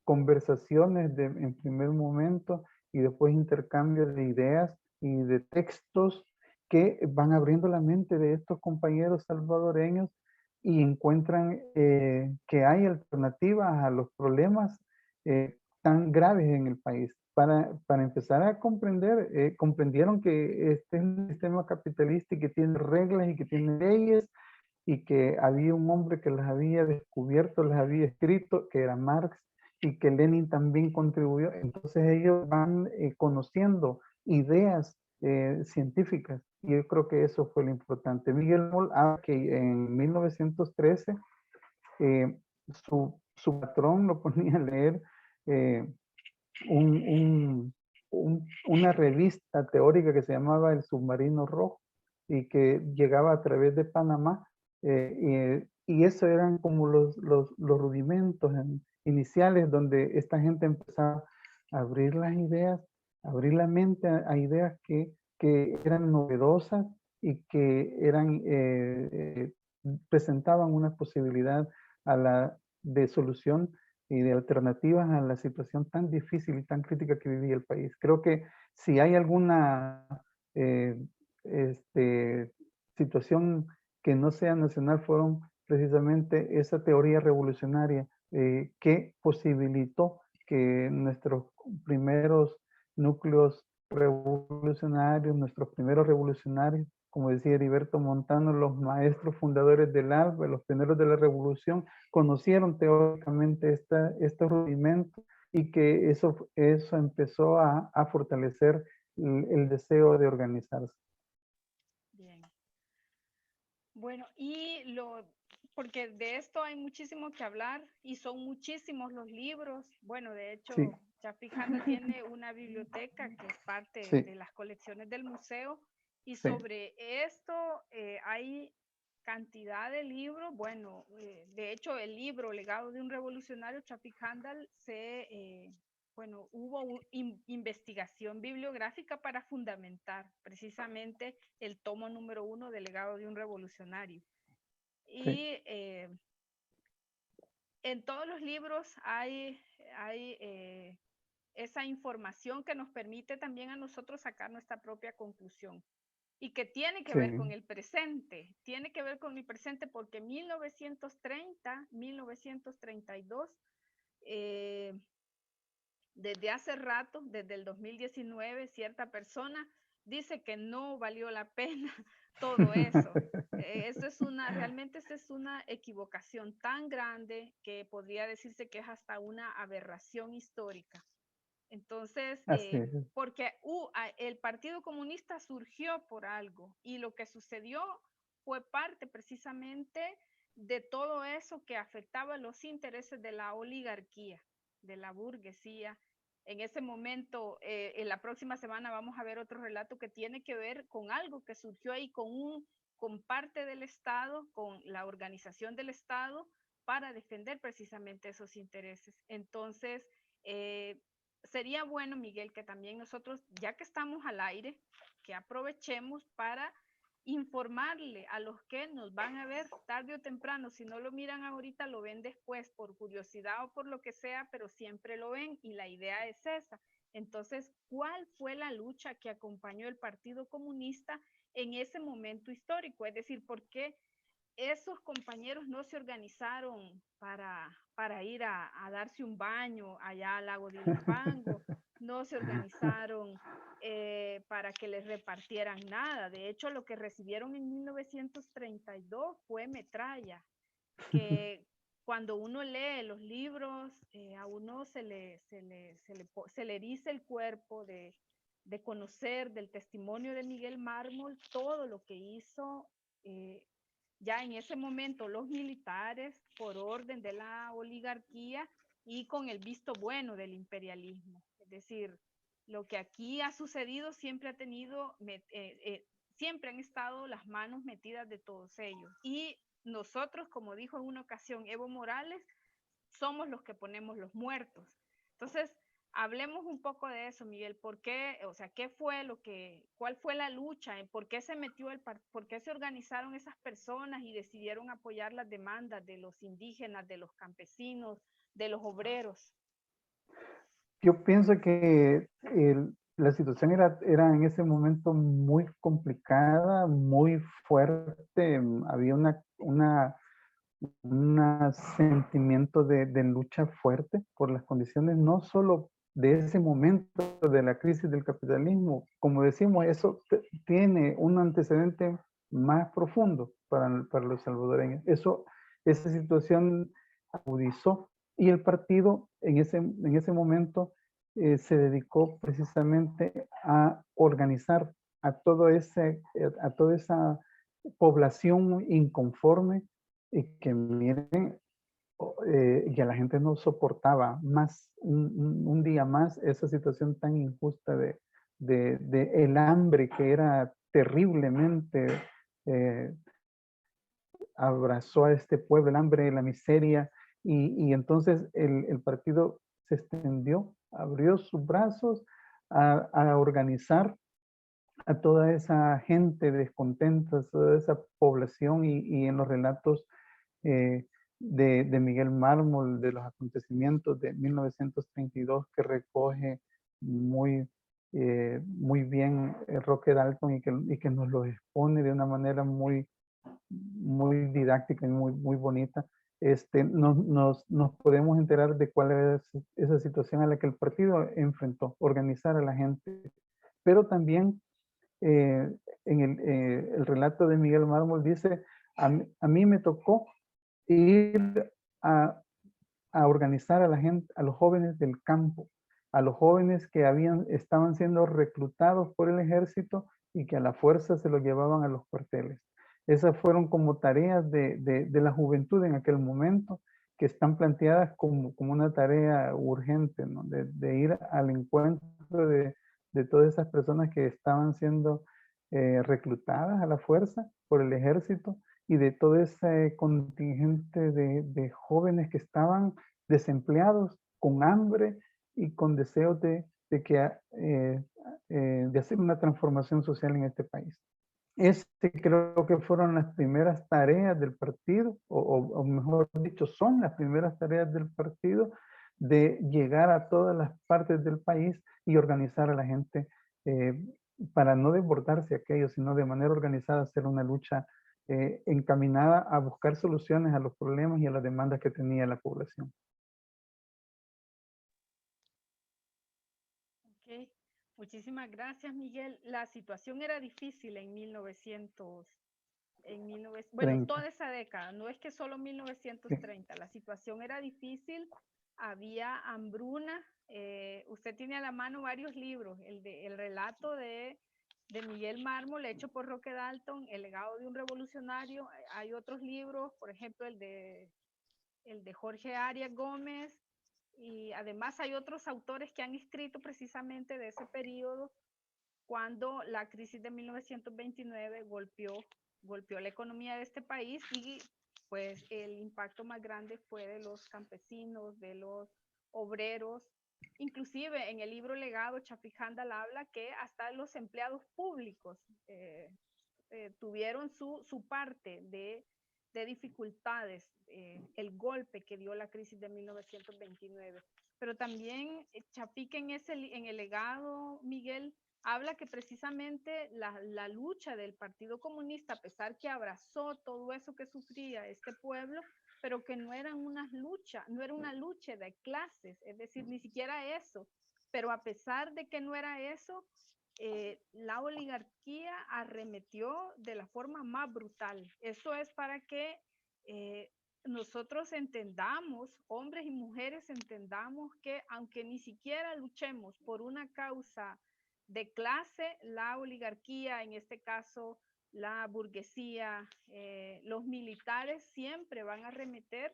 conversaciones en primer momento y después intercambio de ideas y de textos que van abriendo la mente de estos compañeros salvadoreños y encuentran que hay alternativas a los problemas tan graves en el país. Para empezar a comprender, comprendieron que este es un sistema capitalista y que tiene reglas y que tiene leyes y que había un hombre que las había descubierto, las había escrito, que era Marx, y que Lenin también contribuyó. Entonces ellos van conociendo ideas científicas, y yo creo que eso fue lo importante. Miguel Moll, que en 1913 su patrón lo ponía a leer eh, una revista teórica que se llamaba El Submarino Rojo y que llegaba a través de Panamá, y eso eran como los rudimentos iniciales donde esta gente empezaba a abrir las ideas, a abrir la mente a ideas que eran novedosas y que eran presentaban una posibilidad de solución y de alternativas a la situación tan difícil y tan crítica que vivía el país. Creo que si hay alguna eh, situación que no sea nacional, fueron precisamente esa teoría revolucionaria que posibilitó que nuestros primeros núcleos revolucionarios, nuestros primeros revolucionarios, como decía Heriberto Montano, los maestros fundadores del ALBA, los pioneros de la revolución, conocieron teóricamente estos rudimentos y que eso empezó a fortalecer el deseo de organizarse. Bien. Bueno, porque de esto hay muchísimo que hablar y son muchísimos los libros. Bueno, de hecho, Sí. Chapik Handal tiene una biblioteca que es parte Sí. de las colecciones del museo y Sí. sobre esto hay cantidad de libros. Bueno, de hecho, el libro Legado de un Revolucionario, Chapik Handal, bueno, hubo investigación bibliográfica para fundamentar precisamente el tomo número 1 del Legado de un Revolucionario. Sí. Y en todos los libros hay esa información que nos permite también a nosotros sacar nuestra propia conclusión y que tiene que ver con el presente, tiene que ver con el presente porque 1930, 1932, desde hace rato, desde el 2019, cierta persona dice que no valió la pena todo eso. Realmente esa es una equivocación tan grande que podría decirse que es hasta una aberración histórica. Entonces, porque el Partido Comunista surgió por algo y lo que sucedió fue parte precisamente de todo eso que afectaba los intereses de la oligarquía, de la burguesía. En ese momento, en la próxima semana vamos a ver otro relato que tiene que ver con algo que surgió ahí, con parte del Estado, con la organización del Estado para defender precisamente esos intereses. Entonces, sería bueno, Miguel, que también nosotros, ya que estamos al aire, que aprovechemos para informarle a los que nos van a ver tarde o temprano. Si no lo miran ahorita, lo ven después por curiosidad o por lo que sea, pero siempre lo ven y la idea es esa. Entonces, ¿cuál fue la lucha que acompañó el Partido Comunista en ese momento histórico? Es decir, ¿por qué esos compañeros no se organizaron para ir a darse un baño allá al lago de Ilopango? No se organizaron para que les repartieran nada. De hecho, lo que recibieron en 1932 fue metralla, que cuando uno lee los libros, a uno se le eriza el cuerpo de conocer del testimonio de Miguel Mármol todo lo que hizo ya en ese momento los militares por orden de la oligarquía y con el visto bueno del imperialismo. Es decir, lo que aquí ha sucedido siempre ha tenido, siempre han estado las manos metidas de todos ellos. Y nosotros, como dijo en una ocasión Evo Morales, somos los que ponemos los muertos. Entonces, hablemos un poco de eso, Miguel. ¿Por qué, o sea, cuál fue la lucha? ¿Por qué por qué se organizaron esas personas y decidieron apoyar las demandas de los indígenas, de los campesinos, de los obreros? Yo pienso que la situación era en ese momento muy complicada, muy fuerte. Había un sentimiento de lucha fuerte por las condiciones, no solo de ese momento de la crisis del capitalismo. Como decimos, eso tiene un antecedente más profundo para los salvadoreños. Esa situación agudizó y el partido en ese momento se dedicó precisamente a organizar a toda esa población inconforme y que miren, ya la gente no soportaba más, un día más, esa situación tan injusta de el hambre que era terriblemente, abrazó a este pueblo, el hambre, la miseria, y entonces el partido se extendió, abrió sus brazos a organizar a toda esa gente descontenta, toda esa población y en los relatos de Miguel Mármol, de los acontecimientos de 1932 que recoge muy, muy bien Roque Dalton y que nos lo expone de una manera muy, muy didáctica y muy, muy bonita. Nos podemos enterar de cuál es esa situación a la que el partido enfrentó, organizar a la gente, pero también el relato de Miguel Mármol dice, a mí me tocó ir a, a organizar a la gente, a los jóvenes del campo, a los jóvenes que estaban siendo reclutados por el ejército y que a la fuerza se los llevaban a los cuarteles. Esas fueron como tareas de la juventud en aquel momento, que están planteadas como una tarea urgente, ¿no? De ir al encuentro de todas esas personas que estaban siendo reclutadas a la fuerza por el ejército y de todo ese contingente de jóvenes que estaban desempleados, con hambre y con deseos de hacer una transformación social en este país. Creo que fueron las primeras tareas del partido, o mejor dicho, son las primeras tareas del partido de llegar a todas las partes del país y organizar a la gente para no desbordarse aquello, sino de manera organizada hacer una lucha encaminada a buscar soluciones a los problemas y a las demandas que tenía la población. Ok, muchísimas gracias, Miguel. La situación era difícil en 1900, bueno, 30. toda esa década, no es que solo Sí. 1930, la situación era difícil, había hambruna. Usted tiene a la mano varios libros, el relato de Miguel Mármol, hecho por Roque Dalton, El legado de un revolucionario. Hay otros libros, por ejemplo, el de Jorge Arias Gómez, y además hay otros autores que han escrito precisamente de ese periodo, cuando la crisis de 1929 golpeó la economía de este país, y pues el impacto más grande fue de los campesinos, de los obreros. Inclusive en el libro Legado, Chafik Handal habla que hasta los empleados públicos tuvieron su parte de dificultades, el golpe que dio la crisis de 1929. Pero también Chafik en el legado, Miguel, habla que precisamente la lucha del Partido Comunista, a pesar que abrazó todo eso que sufría este pueblo, pero que no era una lucha de clases, es decir, ni siquiera eso. Pero a pesar de que no era eso, la oligarquía arremetió de la forma más brutal. Eso es para que nosotros entendamos, hombres y mujeres entendamos que aunque ni siquiera luchemos por una causa de clase, la oligarquía, en este caso la burguesía, los militares siempre van a arremeter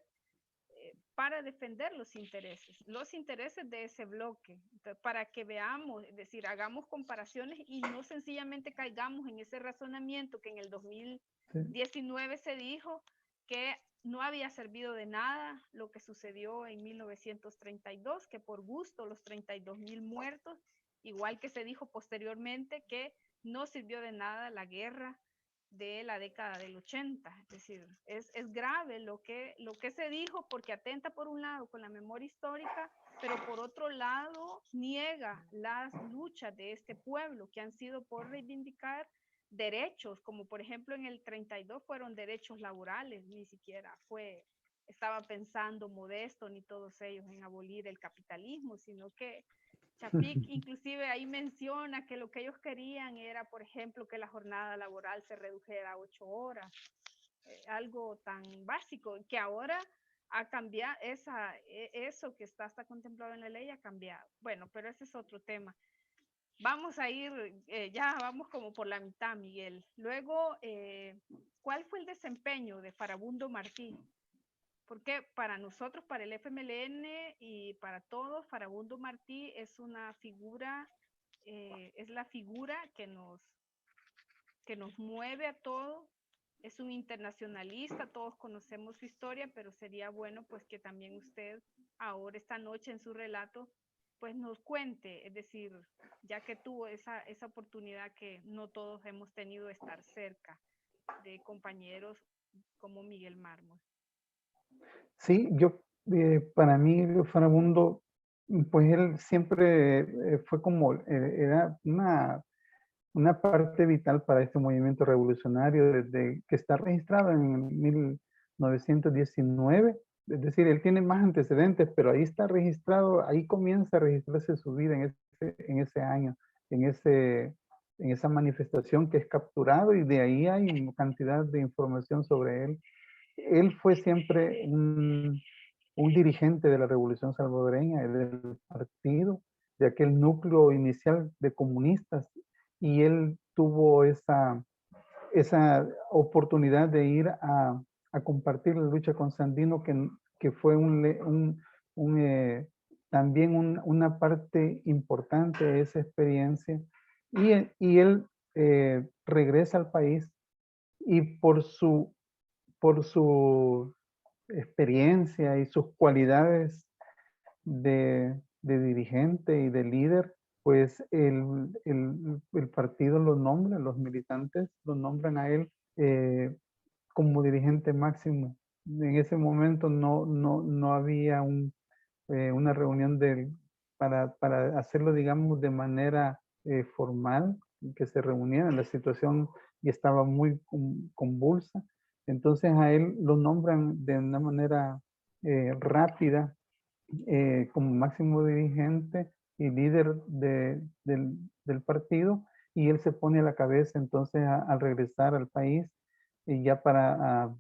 para defender los intereses de ese bloque. Entonces, para que veamos, es decir, hagamos comparaciones y no sencillamente caigamos en ese razonamiento que en el 2019 se dijo que no había servido de nada lo que sucedió en 1932, que por gusto los 32,000 muertos, igual que se dijo posteriormente que no sirvió de nada la guerra de la década del 80. Es decir, es grave lo que se dijo, porque atenta por un lado con la memoria histórica, pero por otro lado niega las luchas de este pueblo que han sido por reivindicar derechos, como por ejemplo en el 32 fueron derechos laborales, ni siquiera estaba pensando Modesto ni todos ellos en abolir el capitalismo, sino que Chafik inclusive ahí menciona que lo que ellos querían era, por ejemplo, que la jornada laboral se redujera a 8 horas, algo tan básico, que ahora ha cambiado, eso que está contemplado en la ley ha cambiado. Bueno, pero ese es otro tema. Vamos a ir, ya vamos como por la mitad, Miguel. Luego, ¿cuál fue el desempeño de Farabundo Martí? Porque para nosotros, para el FMLN y para todos, Farabundo Martí es una figura, es la figura que nos mueve a todos. Es un internacionalista, todos conocemos su historia, pero sería bueno pues que también usted ahora esta noche en su relato pues nos cuente, es decir, ya que tuvo esa oportunidad que no todos hemos tenido de estar cerca de compañeros como Miguel Mármol. Sí, para mí, Farabundo, pues él siempre fue como, era una parte vital para este movimiento revolucionario desde que está registrado en 1919. Es decir, él tiene más antecedentes, pero ahí está registrado, ahí comienza a registrarse su vida en ese año, en, ese, en esa manifestación que es capturado, y de ahí hay cantidad de información sobre él. Él fue siempre un dirigente de la Revolución Salvadoreña, del partido, de aquel núcleo inicial de comunistas, y él tuvo esa oportunidad de ir a compartir la lucha con Sandino, que fue también una parte importante de esa experiencia. Y él regresa al país, y por su experiencia y sus cualidades de dirigente y de líder, pues el partido lo nombra, los militantes lo nombran a él como dirigente máximo. En ese momento no había una reunión para hacerlo, digamos, de manera formal, que se reunieran. La situación ya estaba muy convulsa. Entonces a él lo nombran de una manera rápida como máximo dirigente y líder del partido, y él se pone a la cabeza entonces al regresar al país, y ya para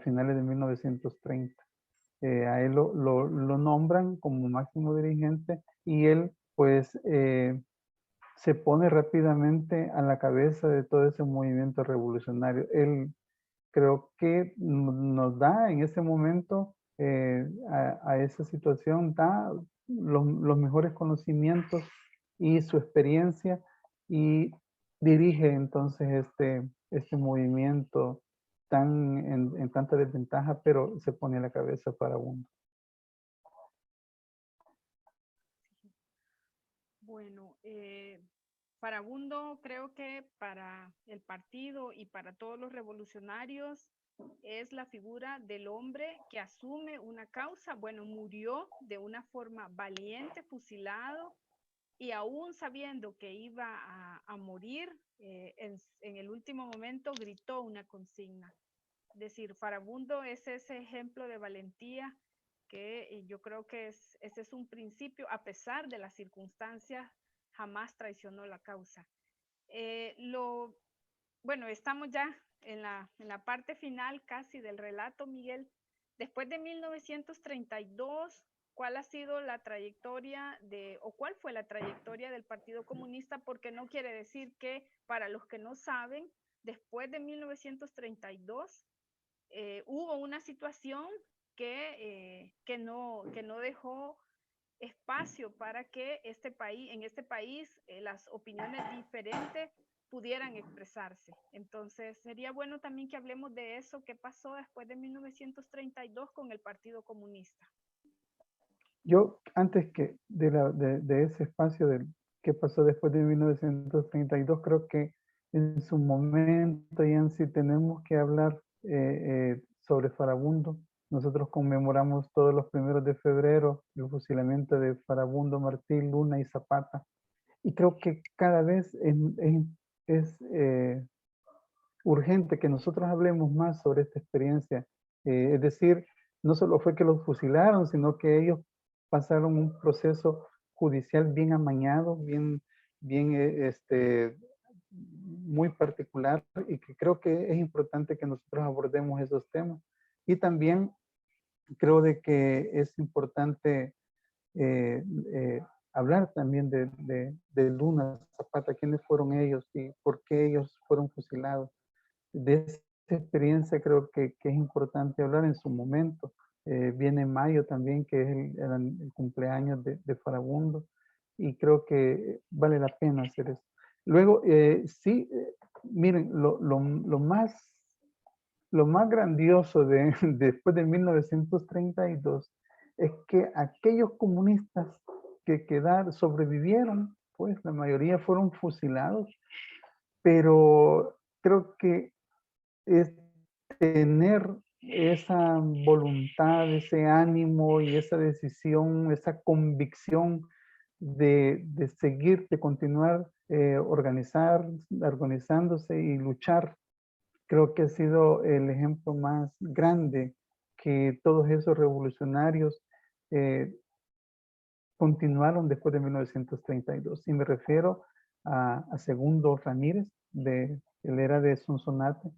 finales de 1930. A él lo nombran como máximo dirigente, y él pues se pone rápidamente a la cabeza de todo ese movimiento revolucionario. Él creo que nos da en ese momento a esa situación, da los mejores conocimientos y su experiencia, y dirige entonces este movimiento en tanta desventaja, pero se pone a la cabeza para uno. Bueno, Farabundo creo que para el partido y para todos los revolucionarios es la figura del hombre que asume una causa. Bueno, murió de una forma valiente, fusilado, y aún sabiendo que iba a morir, en el último momento gritó una consigna. Es decir, Farabundo es ese ejemplo de valentía que yo creo que ese es un principio, a pesar de las circunstancias, jamás traicionó la causa. Bueno, estamos ya en la parte final casi del relato, Miguel. Después de 1932, ¿cuál ha sido la trayectoria o cuál fue la trayectoria del Partido Comunista? Porque no quiere decir que, para los que no saben, después de 1932 hubo una situación que no dejó espacio para que en este país las opiniones diferentes pudieran expresarse. Entonces, sería bueno también que hablemos de eso, qué pasó después de 1932 con el Partido Comunista. Yo, antes que de ese espacio del qué pasó después de 1932, creo que en su momento, Yancy, tenemos que hablar sobre Farabundo. Nosotros conmemoramos todos los 1 de febrero el fusilamiento de Farabundo, Martí, Luna y Zapata. Y creo que cada vez es urgente que nosotros hablemos más sobre esta experiencia. Es decir, no solo fue que los fusilaron, sino que ellos pasaron un proceso judicial bien amañado, bien muy particular, y que creo que es importante que nosotros abordemos esos temas. Y también creo de que es importante eh, eh, hablar también de Luna, Zapata, quiénes fueron ellos y por qué ellos fueron fusilados. De esa experiencia creo que es importante hablar en su momento. Viene mayo también, que es el cumpleaños de Farabundo, y creo que vale la pena hacer eso. Luego, sí, miren, lo más grandioso después de 1932 es que aquellos comunistas que sobrevivieron, pues la mayoría fueron fusilados, pero creo que es tener esa voluntad, ese ánimo y esa decisión, esa convicción de seguir, de continuar organizándose y luchar. Creo que ha sido el ejemplo más grande que todos esos revolucionarios eh, continuaron después de 1932. Y me refiero a Segundo Ramírez, él era de Sonsonate,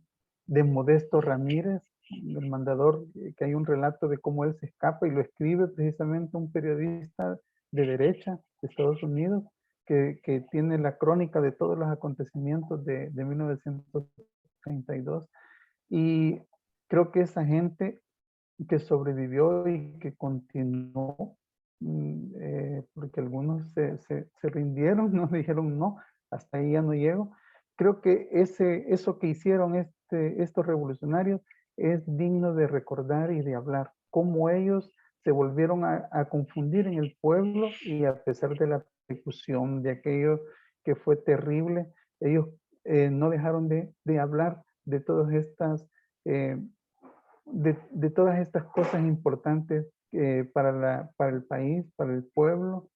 de Modesto Ramírez, el mandador, que hay un relato de cómo él se escapa y lo escribe precisamente un periodista de derecha de Estados Unidos, que tiene la crónica de todos los acontecimientos de 1932. Y creo que esa gente que sobrevivió y que continuó, porque algunos se rindieron, no dijeron no, hasta ahí ya no llego. Creo que eso que hicieron estos revolucionarios es digno de recordar y de hablar, cómo ellos se volvieron a confundir en el pueblo y a pesar de la persecución, de aquello que fue terrible, ellos no dejaron de hablar de todas estas eh, de todas estas cosas importantes para el país, para el pueblo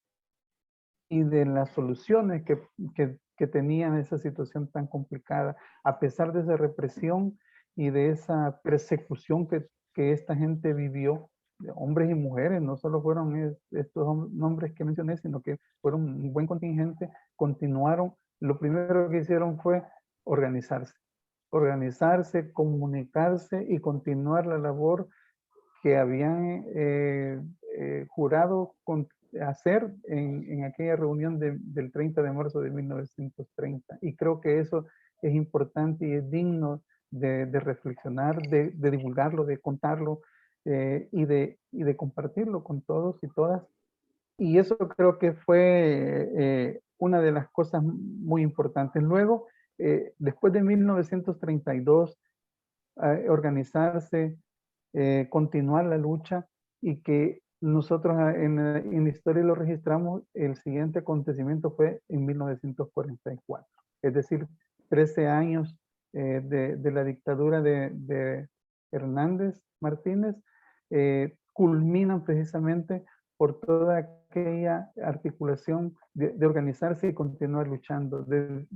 y de las soluciones que tenían esa situación tan complicada, a pesar de esa represión y de esa persecución que esta gente vivió, hombres y mujeres, no solo fueron estos nombres que mencioné, sino que fueron un buen contingente, continuaron. Lo primero que hicieron fue organizarse, comunicarse y continuar la labor que habían jurado hacer en aquella reunión del 30 de marzo de 1930. Y creo que eso es importante y es digno de reflexionar, de divulgarlo, de contarlo y de compartirlo con todos y todas. Y eso creo que fue una de las cosas muy importantes. Luego, después de 1932, organizarse, continuar la lucha y que nosotros en la historia lo registramos, el siguiente acontecimiento fue en 1944, es decir, 13 años de la dictadura de Hernández Martínez, culminan precisamente por toda aquella articulación de organizarse y continuar luchando, de,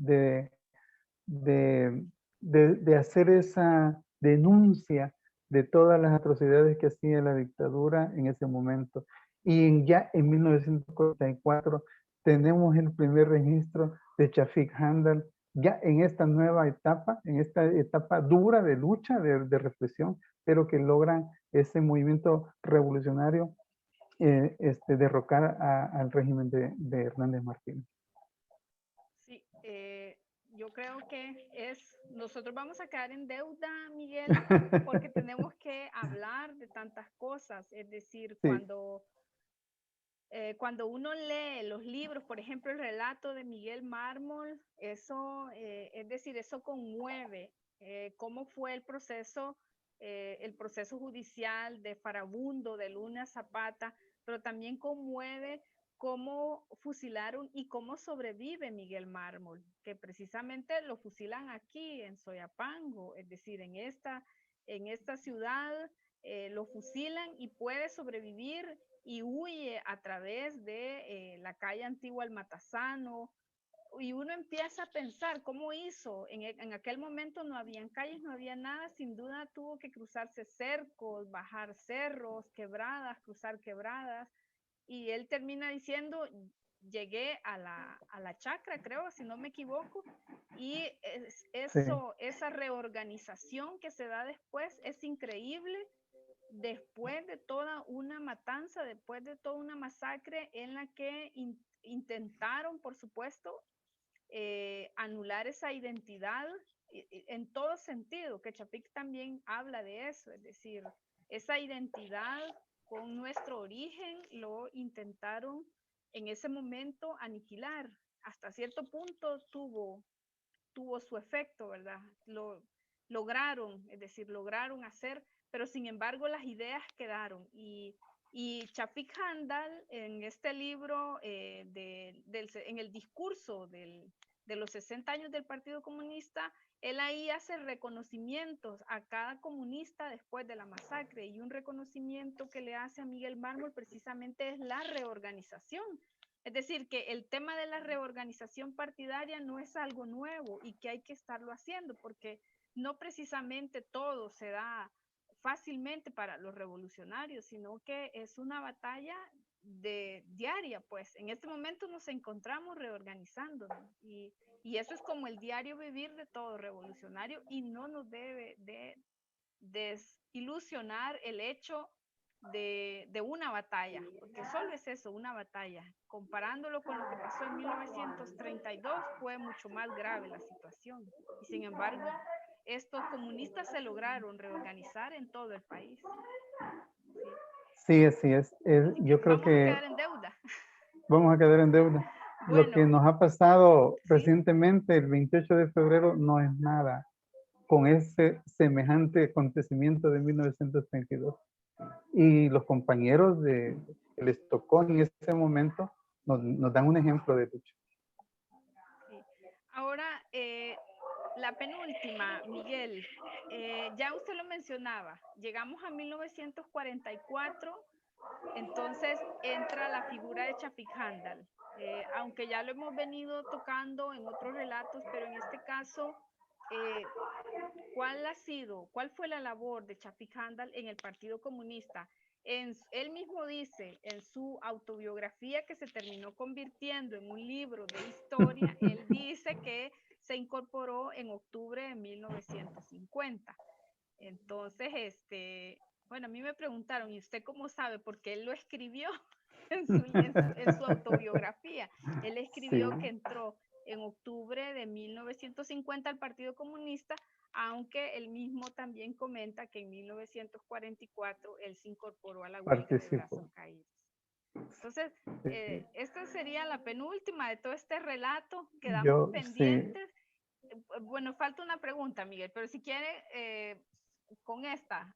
de hacer esa denuncia de todas las atrocidades que hacía la dictadura en ese momento. Y ya en 1944 tenemos el primer registro de Chafik Handal, ya en esta nueva etapa, en esta etapa dura de lucha, de represión, pero que logran ese movimiento revolucionario derrocar al régimen de Hernández Martínez. Sí, yo creo que nosotros vamos a caer en deuda, Miguel, porque tenemos que hablar de tantas cosas. Es decir, Sí. Cuando uno lee los libros, por ejemplo, el relato de Miguel Mármol, eso, es decir, eso conmueve cómo fue el proceso judicial de Farabundo, de Luna Zapata, pero también conmueve cómo fusilaron y cómo sobrevive Miguel Mármol, que precisamente lo fusilan aquí en Soyapango, es decir, en esta ciudad lo fusilan y puede sobrevivir y huye a través de la calle antigua El Matasano, y uno empieza a pensar cómo hizo. En aquel momento no habían calles, no había nada, sin duda tuvo que cruzarse cercos, bajar cerros, quebradas, cruzar quebradas, y él termina diciendo, llegué a la chacra, creo, si no me equivoco, y esa reorganización que se da después es increíble, después de toda una matanza, después de toda una masacre en la que intentaron, por supuesto, anular esa identidad en todo sentido, que Chapik también habla de eso, es decir, esa identidad con nuestro origen lo intentaron en ese momento aniquilar. Hasta cierto punto tuvo su efecto, ¿verdad? Lo lograron, es decir, lograron hacer, pero sin embargo las ideas quedaron, y Y Chafik Handal, en este libro, en el discurso de los 60 años del Partido Comunista, él ahí hace reconocimientos a cada comunista después de la masacre, y un reconocimiento que le hace a Miguel Mármol precisamente es la reorganización. Es decir, que el tema de la reorganización partidaria no es algo nuevo y que hay que estarlo haciendo, porque no precisamente todo se da fácilmente para los revolucionarios, sino que es una batalla diaria, pues en este momento nos encontramos reorganizándonos, y eso es como el diario vivir de todo revolucionario, y no nos debe de desilusionar el hecho de una batalla, porque solo es eso, una batalla. Comparándolo con lo que pasó en 1932, fue mucho más grave la situación. Y sin embargo, estos comunistas se lograron reorganizar en todo el país. Sí, así es. Yo creo Vamos a que quedar en deuda. vamos a quedar en deuda. Lo Bueno, que nos ha pasado sí, recientemente, el 28 de febrero, no es nada con ese semejante acontecimiento de 1932. Y los compañeros que les tocó en ese momento nos dan un ejemplo de lucha. sí. Ahora, la penúltima, Miguel, ya usted lo mencionaba, llegamos a 1944, entonces entra la figura de Chafik Handal, aunque ya lo hemos venido tocando en otros relatos, pero en este caso, ¿cuál fue la labor de Chafik Handal en el Partido Comunista? Él mismo dice en su autobiografía, que se terminó convirtiendo en un libro de historia, él dice que se incorporó en octubre de 1950. Entonces, bueno, a mí me preguntaron, ¿y usted cómo sabe? Porque él lo escribió en su autobiografía. Él Sí, escribió que entró en octubre de 1950 al Partido Comunista, aunque él mismo también comenta que en 1944 él se incorporó a la huelga de brazos participó. caídos. Entonces, Sí. esta sería la penúltima de todo este relato. Quedamos Yo sí, pendientes. Bueno, falta una pregunta, Miguel, pero si quiere, con esta,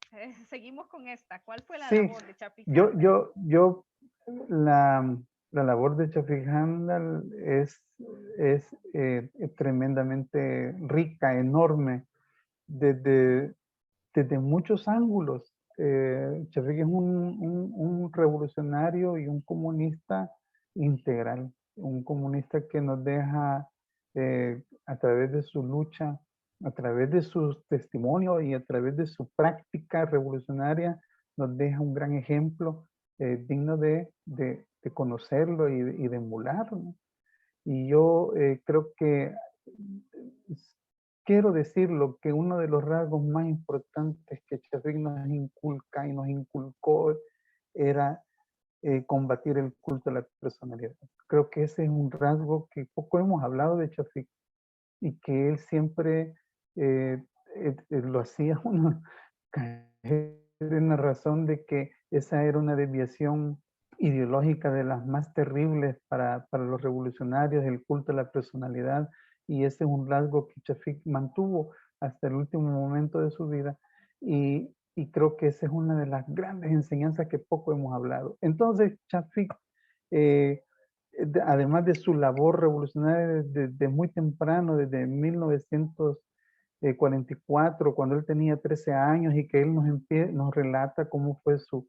seguimos con esta. ¿Cuál fue la sí, labor de Chapik yo, Handal? yo, yo, la labor de Chafik Handal es tremendamente rica, enorme, desde, desde muchos ángulos. Chafik es un revolucionario y un comunista integral, un comunista que nos deja a través de su lucha, a través de sus testimonios y a través de su práctica revolucionaria, nos deja un gran ejemplo digno de conocerlo y de emularlo. Y yo creo que quiero decirlo, que uno de los rasgos más importantes que Chafik nos inculca y nos inculcó era combatir el culto a la personalidad. Creo que ese es un rasgo que poco hemos hablado de Chafik y que él siempre lo hacía uno caer en la razón de que esa era una desviación ideológica de las más terribles para los revolucionarios, el culto a la personalidad, y ese es un rasgo que Chafik mantuvo hasta el último momento de su vida, y creo que esa es una de las grandes enseñanzas que poco hemos hablado. Entonces, Chafik, además de su labor revolucionaria desde muy temprano, desde 1944, cuando él tenía 13 años, y que él nos relata cómo fue su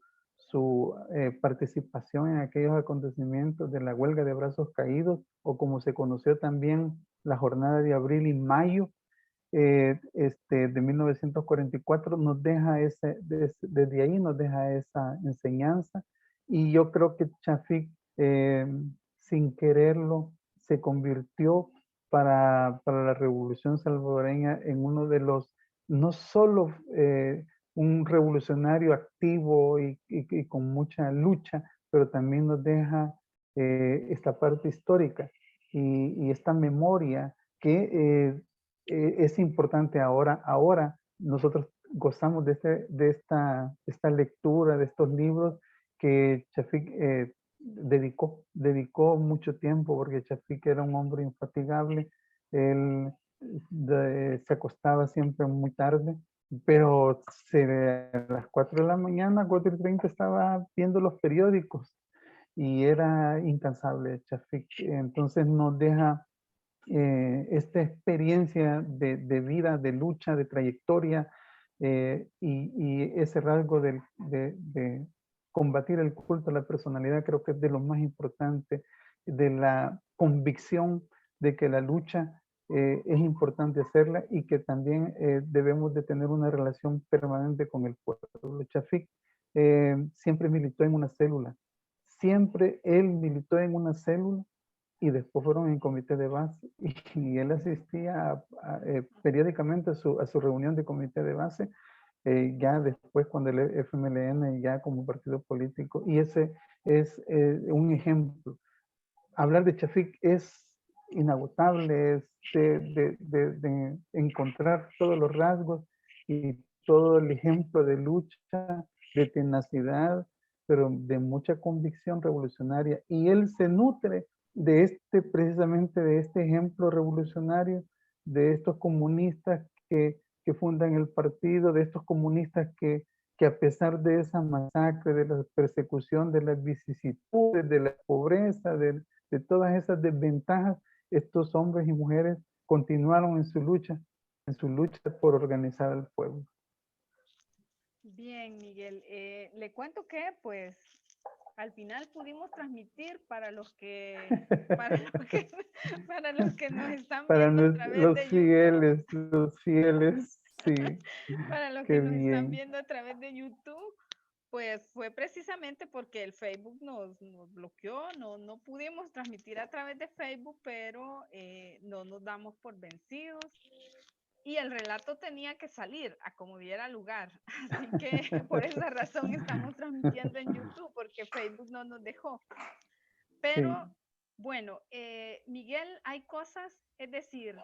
participación en aquellos acontecimientos de la huelga de brazos caídos, o como se conoció también la jornada de abril y mayo de 1944, nos deja desde ahí nos deja esa enseñanza, y yo creo que Chafik sin quererlo se convirtió para la revolución salvadoreña en uno de los, no solo un revolucionario activo y con mucha lucha, pero también nos deja esta parte histórica y esta memoria que es importante ahora. Ahora nosotros gozamos de esta lectura, de estos libros que Chafik dedicó mucho tiempo, porque Chafik era un hombre infatigable. Él se acostaba siempre muy tarde pero a las 4 de la mañana, 4:30, estaba viendo los periódicos y era incansable Chafik. Entonces nos deja esta experiencia de vida, de lucha, de trayectoria, y ese rasgo de combatir el culto a la personalidad, creo que es de lo más importante, de la convicción de que la lucha es importante hacerla y que también debemos de tener una relación permanente con el pueblo. Chafik siempre militó en una célula, siempre él militó en una célula y después fueron en comité de base y él asistía periódicamente a su reunión de comité de base, ya después cuando el FMLN ya como partido político, y ese es un ejemplo. Hablar de Chafik es inagotable, es de encontrar todos los rasgos y todo el ejemplo de lucha, de tenacidad, pero de mucha convicción revolucionaria. Y él se nutre de precisamente de este ejemplo revolucionario, de estos comunistas que fundan el partido, de estos comunistas que a pesar de esa masacre, de la persecución, de las vicisitudes, de la pobreza, de todas esas desventajas, estos hombres y mujeres continuaron en su lucha por organizar al pueblo. Bien, Miguel, le cuento que pues al final pudimos transmitir para los que, para los que, para los que nos están Para viendo a través de YouTube, los fieles, sí, para los que qué nos están bien. viendo a través de YouTube, pues fue precisamente porque el Facebook nos bloqueó, no pudimos transmitir a través de Facebook, pero no nos damos por vencidos. Y el relato tenía que salir a como diera lugar. Así que por esa razón estamos transmitiendo en YouTube, porque Facebook no nos dejó. Pero Sí, bueno, Miguel, hay cosas, es decir,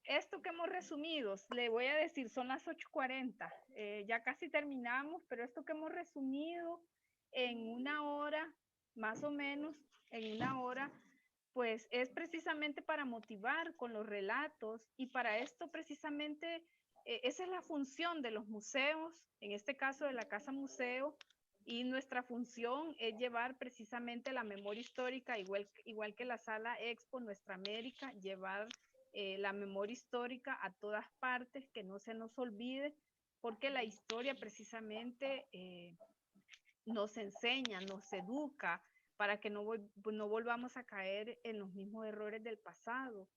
esto que hemos resumido, le voy a decir, son las 8:40, ya casi terminamos, pero esto que hemos resumido en una hora, más o menos, en una hora, pues es precisamente para motivar con los relatos y para esto precisamente esa es la función de los museos, en este caso de la Casa Museo, y nuestra función es llevar precisamente la memoria histórica, igual que la Sala Expo Nuestra América, llevar la memoria histórica a todas partes, que no se nos olvide, porque la historia precisamente nos enseña, nos educa, para que no volvamos a caer en los mismos errores del pasado.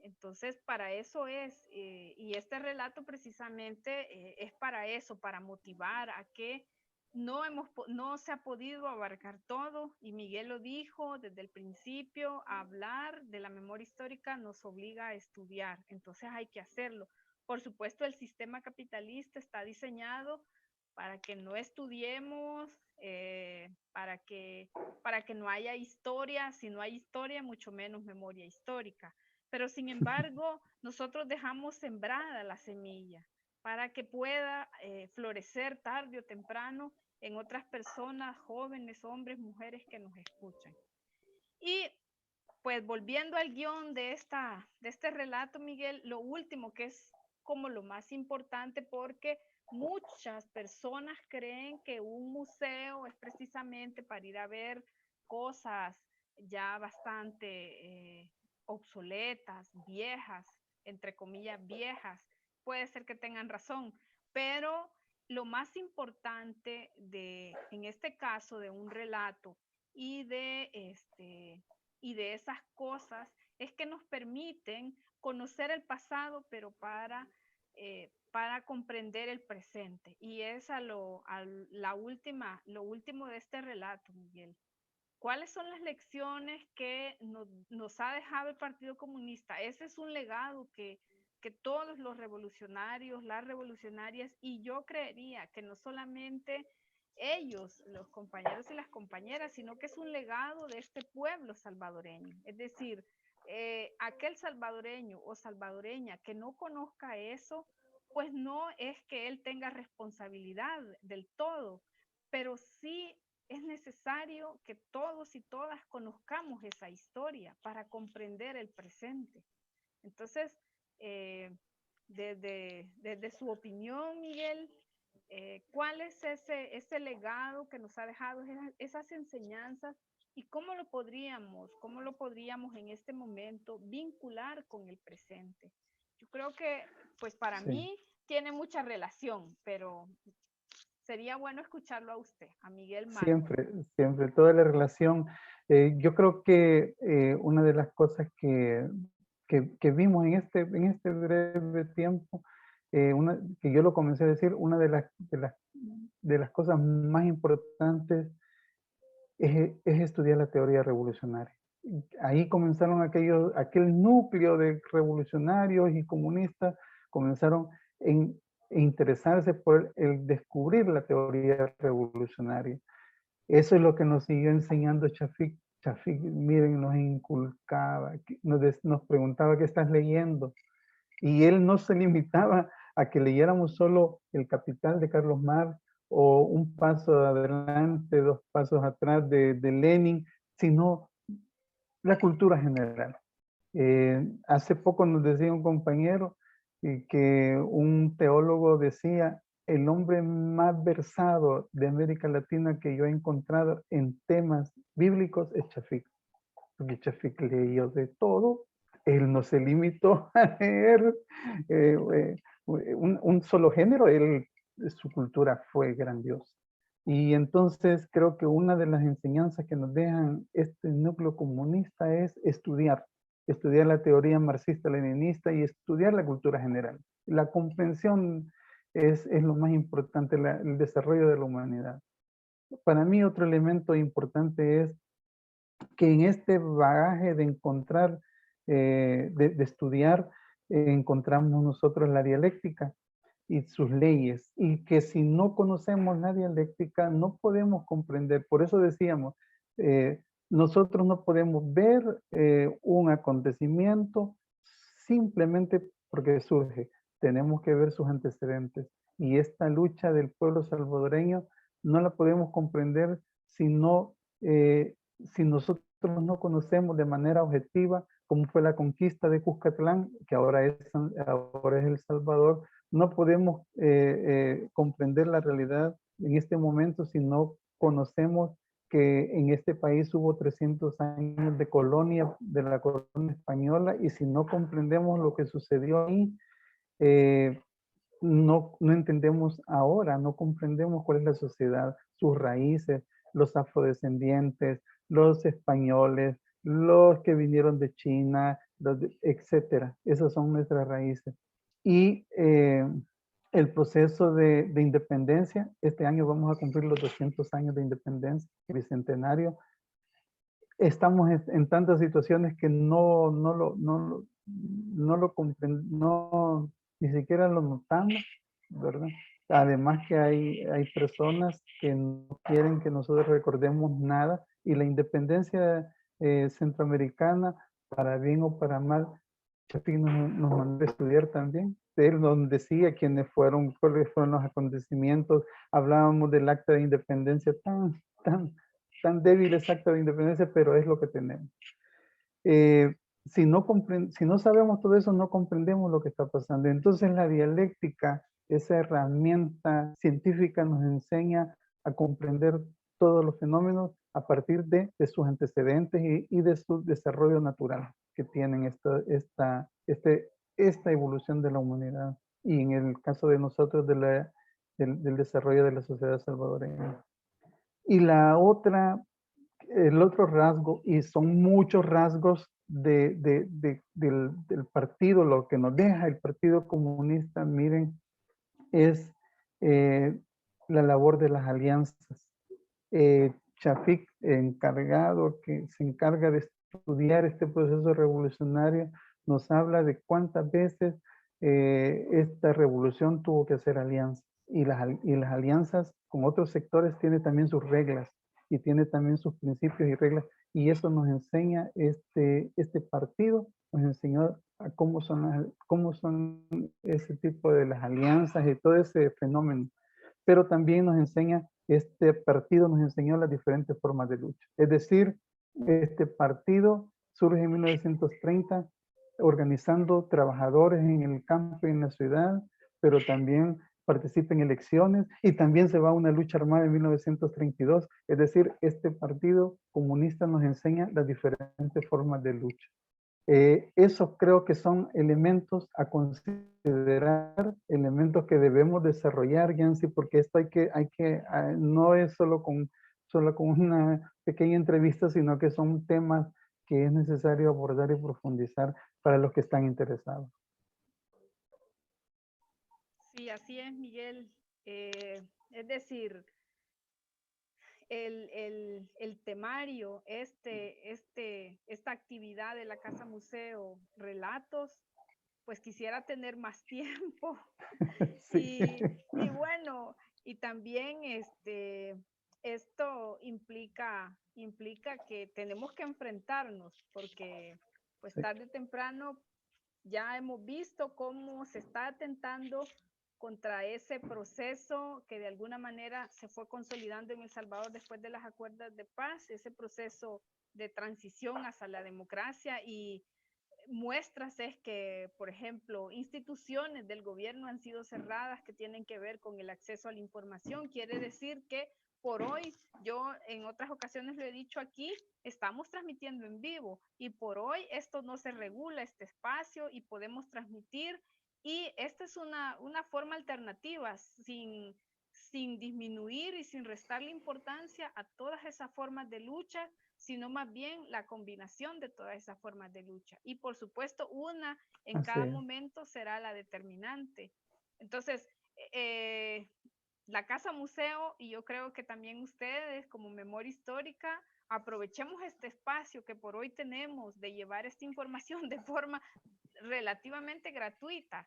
Entonces, para eso es, y este relato precisamente es para eso, para motivar a que no se ha podido abarcar todo, y Miguel lo dijo desde el principio, hablar de la memoria histórica nos obliga a estudiar, entonces hay que hacerlo. Por supuesto, el sistema capitalista está diseñado para que no estudiemos, para que no haya historia, si no hay historia, mucho menos memoria histórica. Pero sin embargo, nosotros dejamos sembrada la semilla para que pueda florecer tarde o temprano en otras personas, jóvenes, hombres, mujeres que nos escuchan. Y pues volviendo al guión de este relato, Miguel, lo último que es como lo más importante, porque muchas personas creen que un museo es precisamente para ir a ver cosas ya bastante obsoletas, viejas, entre comillas viejas. Puede ser que tengan razón, pero lo más importante en este caso de un relato y de esas cosas es que nos permiten conocer el pasado, pero para comprender el presente. Y es lo último de este relato, Miguel. ¿Cuáles son las lecciones que nos ha dejado el Partido Comunista? Ese es un legado que todos los revolucionarios, las revolucionarias, y yo creería que no solamente ellos, los compañeros y las compañeras, sino que es un legado de este pueblo salvadoreño. Es decir, aquel salvadoreño o salvadoreña que no conozca eso, pues no es que él tenga responsabilidad del todo, pero sí es necesario que todos y todas conozcamos esa historia para comprender el presente. Entonces, eh, desde su opinión, Miguel, ¿cuál es ese legado que nos ha dejado esas enseñanzas y cómo lo podríamos en este momento vincular con el presente? Yo creo que, pues para Sí. mí tiene mucha relación, pero sería bueno escucharlo a usted, a Miguel Malva. Siempre, siempre, toda la relación. Yo creo que una de las cosas que vimos en este breve tiempo, que yo lo comencé a decir, una de las cosas más importantes es estudiar la teoría revolucionaria. Ahí comenzaron aquel núcleo de revolucionarios y comunistas, comenzaron en, a interesarse por el descubrir la teoría revolucionaria. Eso es lo que nos siguió enseñando Shafik. Shafik, miren, nos inculcaba, nos preguntaba qué estás leyendo. Y él no se limitaba a que leyéramos solo El Capital de Carlos Marx o un paso adelante, dos pasos atrás de Lenin, sino la cultura general. Hace poco nos decía un compañero que un teólogo decía, el hombre más versado de América Latina que yo he encontrado en temas bíblicos es Shafik. Porque Shafik leyó de todo. Él no se limitó a leer un solo género. Su cultura fue grandiosa. Y entonces creo que una de las enseñanzas que nos dejan este núcleo comunista es estudiar la teoría marxista-leninista y estudiar la cultura general. La comprensión es lo más importante, el desarrollo de la humanidad. Para mí otro elemento importante es que en este bagaje de encontrar, de estudiar, encontramos nosotros la dialéctica y sus leyes, y que si no conocemos la dialéctica no podemos comprender. Por eso decíamos, nosotros no podemos ver un acontecimiento simplemente porque surge. Tenemos que ver sus antecedentes. Y esta lucha del pueblo salvadoreño no la podemos comprender si no, si nosotros no conocemos de manera objetiva cómo fue la conquista de Cuscatlán, que ahora es El Salvador. No podemos comprender la realidad en este momento si no conocemos que en este país hubo 300 años de colonia, de la colonia española, y si no comprendemos lo que sucedió ahí, no entendemos ahora, no comprendemos cuál es la sociedad, sus raíces, los afrodescendientes, los españoles, los que vinieron de China, etcétera. Esas son nuestras raíces. Y el proceso de independencia, este año vamos a cumplir los 200 años de independencia, bicentenario. Estamos en tantas situaciones que no lo comprendemos, ni siquiera lo notamos, ¿verdad? Además que hay personas que no quieren que nosotros recordemos nada, y la independencia centroamericana, para bien o para mal, Chapín nos mandó a estudiar también. Él nos decía cuáles fueron los acontecimientos. Hablábamos del acta de independencia tan débil, ese acta de independencia, pero es lo que tenemos. Si no sabemos todo eso, no comprendemos lo que está pasando. Entonces la dialéctica, esa herramienta científica, nos enseña a comprender todos los fenómenos a partir de sus antecedentes y de su desarrollo natural que tienen esta evolución de la humanidad, y en el caso de nosotros del desarrollo de la sociedad salvadoreña. Y el otro rasgo, y son muchos rasgos del partido, lo que nos deja el Partido Comunista, miren, es la labor de las alianzas. Shafik, que se encarga de estudiar este proceso revolucionario, nos habla de cuántas veces esta revolución tuvo que hacer alianzas, y las alianzas con otros sectores tiene también sus reglas y tiene también sus principios y reglas, y eso nos enseña este partido, nos enseñó a cómo son ese tipo de las alianzas y todo ese fenómeno. Pero también este partido nos enseñó las diferentes formas de lucha. Es decir, este partido surge en 1930 organizando trabajadores en el campo y en la ciudad, pero también participa en elecciones y también se va a una lucha armada en 1932. Es decir, este partido comunista nos enseña las diferentes formas de lucha. Eso creo que son elementos a considerar, elementos que debemos desarrollar, Yancy, porque esto no es solo con una pequeña entrevista, sino que son temas que es necesario abordar y profundizar para los que están interesados. Sí, así es, Miguel. Es decir, el temario, esta actividad de la Casa Museo, relatos, pues quisiera tener más tiempo. Sí. Y bueno, y también esto implica que tenemos que enfrentarnos, porque pues Sí. tarde o temprano ya hemos visto cómo se está atentando contra ese proceso que de alguna manera se fue consolidando en El Salvador después de los acuerdos de paz, ese proceso de transición hacia la democracia, y muestras es que, por ejemplo, instituciones del gobierno han sido cerradas que tienen que ver con el acceso a la información. Quiere decir que por hoy, yo en otras ocasiones lo he dicho aquí, estamos transmitiendo en vivo y por hoy esto no se regula, este espacio, y podemos transmitir. Y esta es una forma alternativa sin disminuir y sin restarle importancia a todas esas formas de lucha, sino más bien la combinación de todas esas formas de lucha. Y por supuesto, una en cada momento será la determinante. Entonces, la Casa Museo, y yo creo que también ustedes como Memoria Histórica, aprovechemos este espacio que por hoy tenemos de llevar esta información de forma relativamente gratuita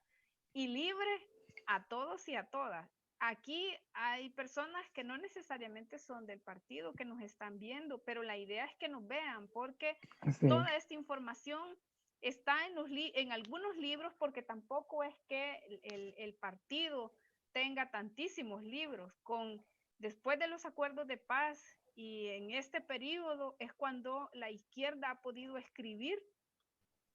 y libre a todos y a todas. Aquí hay personas que no necesariamente son del partido que nos están viendo, pero la idea es que nos vean, porque toda esta información está en algunos libros, porque tampoco es que el partido tenga tantísimos libros. Después de los acuerdos de paz y en este periodo es cuando la izquierda ha podido escribir,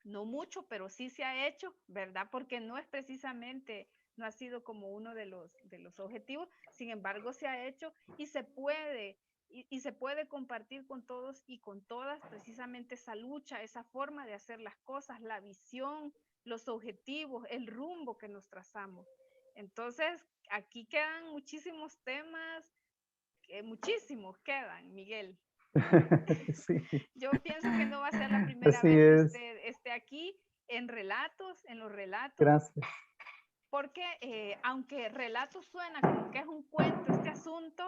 no mucho, pero sí se ha hecho, ¿verdad? Porque no es precisamente, no ha sido como uno de los objetivos, sin embargo se ha hecho y se puede, y se puede compartir con todos y con todas precisamente esa lucha, esa forma de hacer las cosas, la visión, los objetivos, el rumbo que nos trazamos. Entonces, aquí quedan muchísimos temas, muchísimos quedan, Miguel. Sí. Yo pienso que no va a ser la primera Así vez que es. usted esté aquí en los relatos. Gracias. Porque aunque relato suena como que es un cuento este asunto,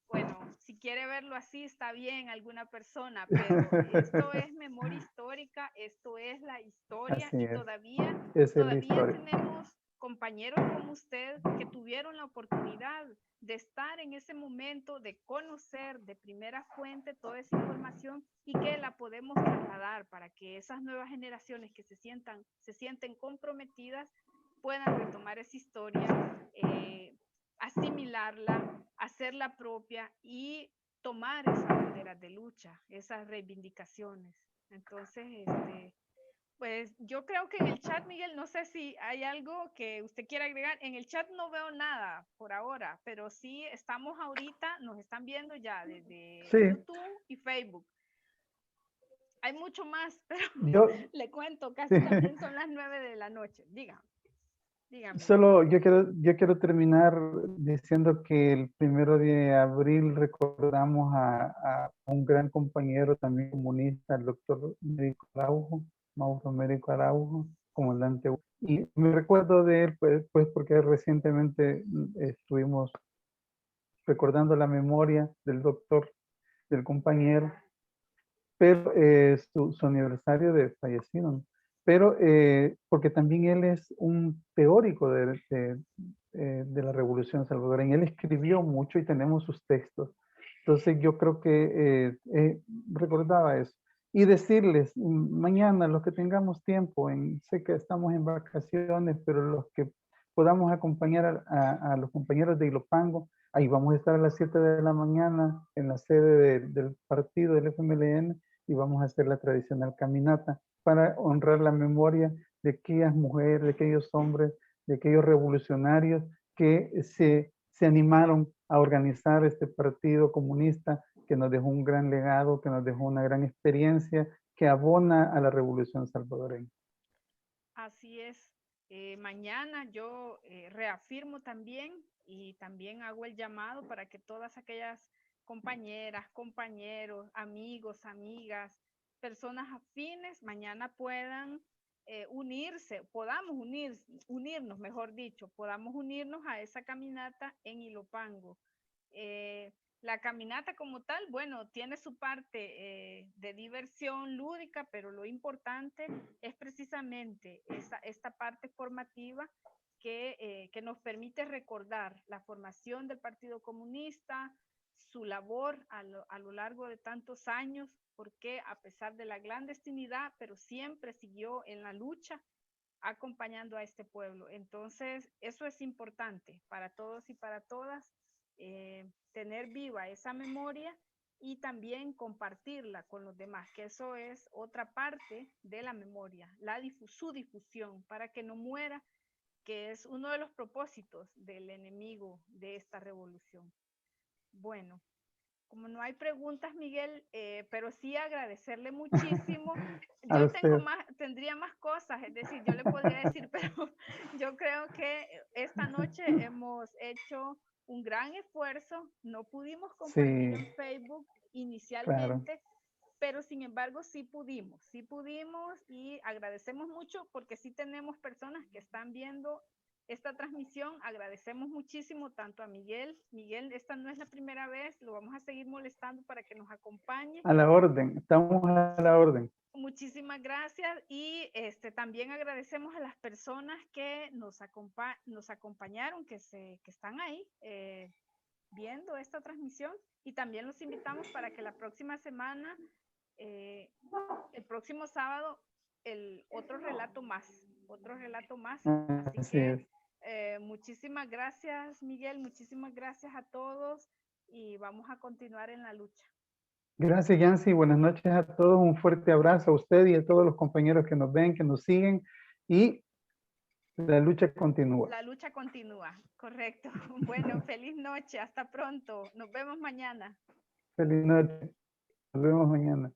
bueno, si quiere verlo así está bien alguna persona, pero esto es memoria histórica, esto es la historia. Así Y es. todavía tenemos compañeros como usted que tuvieron la oportunidad de estar en ese momento, de conocer de primera fuente toda esa información y que la podemos trasladar para que esas nuevas generaciones que se sienten comprometidas puedan retomar esa historia, asimilarla, hacerla propia y tomar esas banderas de lucha, esas reivindicaciones. Entonces, pues yo creo que en el chat, Miguel, no sé si hay algo que usted quiera agregar. En el chat no veo nada por ahora, pero sí estamos ahorita, nos están viendo ya desde YouTube y Facebook. Hay mucho más, pero le cuento, casi también son las 9 de la noche. Dígame. Solo yo quiero terminar diciendo que el 1 de abril recordamos a un gran compañero también comunista, el doctor Mérico Araujo, Mauro Mérico Araujo, comandante. Y me recuerdo de él, pues porque recientemente estuvimos recordando la memoria del doctor, del compañero, pero su aniversario de fallecido, pero porque también él es un teórico de la Revolución Salvadoreña. Él escribió mucho y tenemos sus textos. Entonces yo creo que recordaba eso. Y decirles, mañana los que tengamos tiempo, sé que estamos en vacaciones, pero los que podamos acompañar a los compañeros de Ilopango, ahí vamos a estar a las 7 de la mañana en la sede del partido del FMLN y vamos a hacer la tradicional caminata. para honrar la memoria de aquellas mujeres, de aquellos hombres, de aquellos revolucionarios que se animaron a organizar este partido comunista que nos dejó un gran legado, que nos dejó una gran experiencia, que abona a la revolución salvadoreña. Así es. Mañana yo reafirmo también y también hago el llamado para que todas aquellas compañeras, compañeros, amigos, amigas, personas afines, mañana puedan unirnos, mejor dicho, podamos unirnos a esa caminata en Ilopango. La caminata como tal, bueno, tiene su parte de diversión lúdica, pero lo importante es precisamente esta parte formativa que nos permite recordar la formación del Partido Comunista, su labor a lo largo de tantos años, porque a pesar de la clandestinidad, pero siempre siguió en la lucha acompañando a este pueblo. Entonces, eso es importante para todos y para todas, tener viva esa memoria y también compartirla con los demás, que eso es otra parte de la memoria, su difusión, para que no muera, que es uno de los propósitos del enemigo de esta revolución. Bueno, como no hay preguntas, Miguel, pero sí agradecerle muchísimo. Yo tendría más cosas, es decir, yo le podría decir, pero yo creo que esta noche hemos hecho un gran esfuerzo. No pudimos compartir en Facebook inicialmente, claro, pero sin embargo sí pudimos y agradecemos mucho porque sí tenemos personas que están viendo esta transmisión. Agradecemos muchísimo tanto a Miguel. Miguel, esta no es la primera vez, lo vamos a seguir molestando para que nos acompañe. A la orden, estamos a la orden. Muchísimas gracias y también agradecemos a las personas que nos acompañaron, que están ahí viendo esta transmisión, y también los invitamos para que la próxima semana, el próximo sábado, otro relato más. Así que muchísimas gracias, Miguel, muchísimas gracias a todos y vamos a continuar en la lucha. Gracias, Yancy. Buenas noches a todos. Un fuerte abrazo a usted y a todos los compañeros que nos ven, que nos siguen, y la lucha continúa. La lucha continúa, correcto. Bueno, feliz noche, hasta pronto. Nos vemos mañana. Feliz noche. Nos vemos mañana.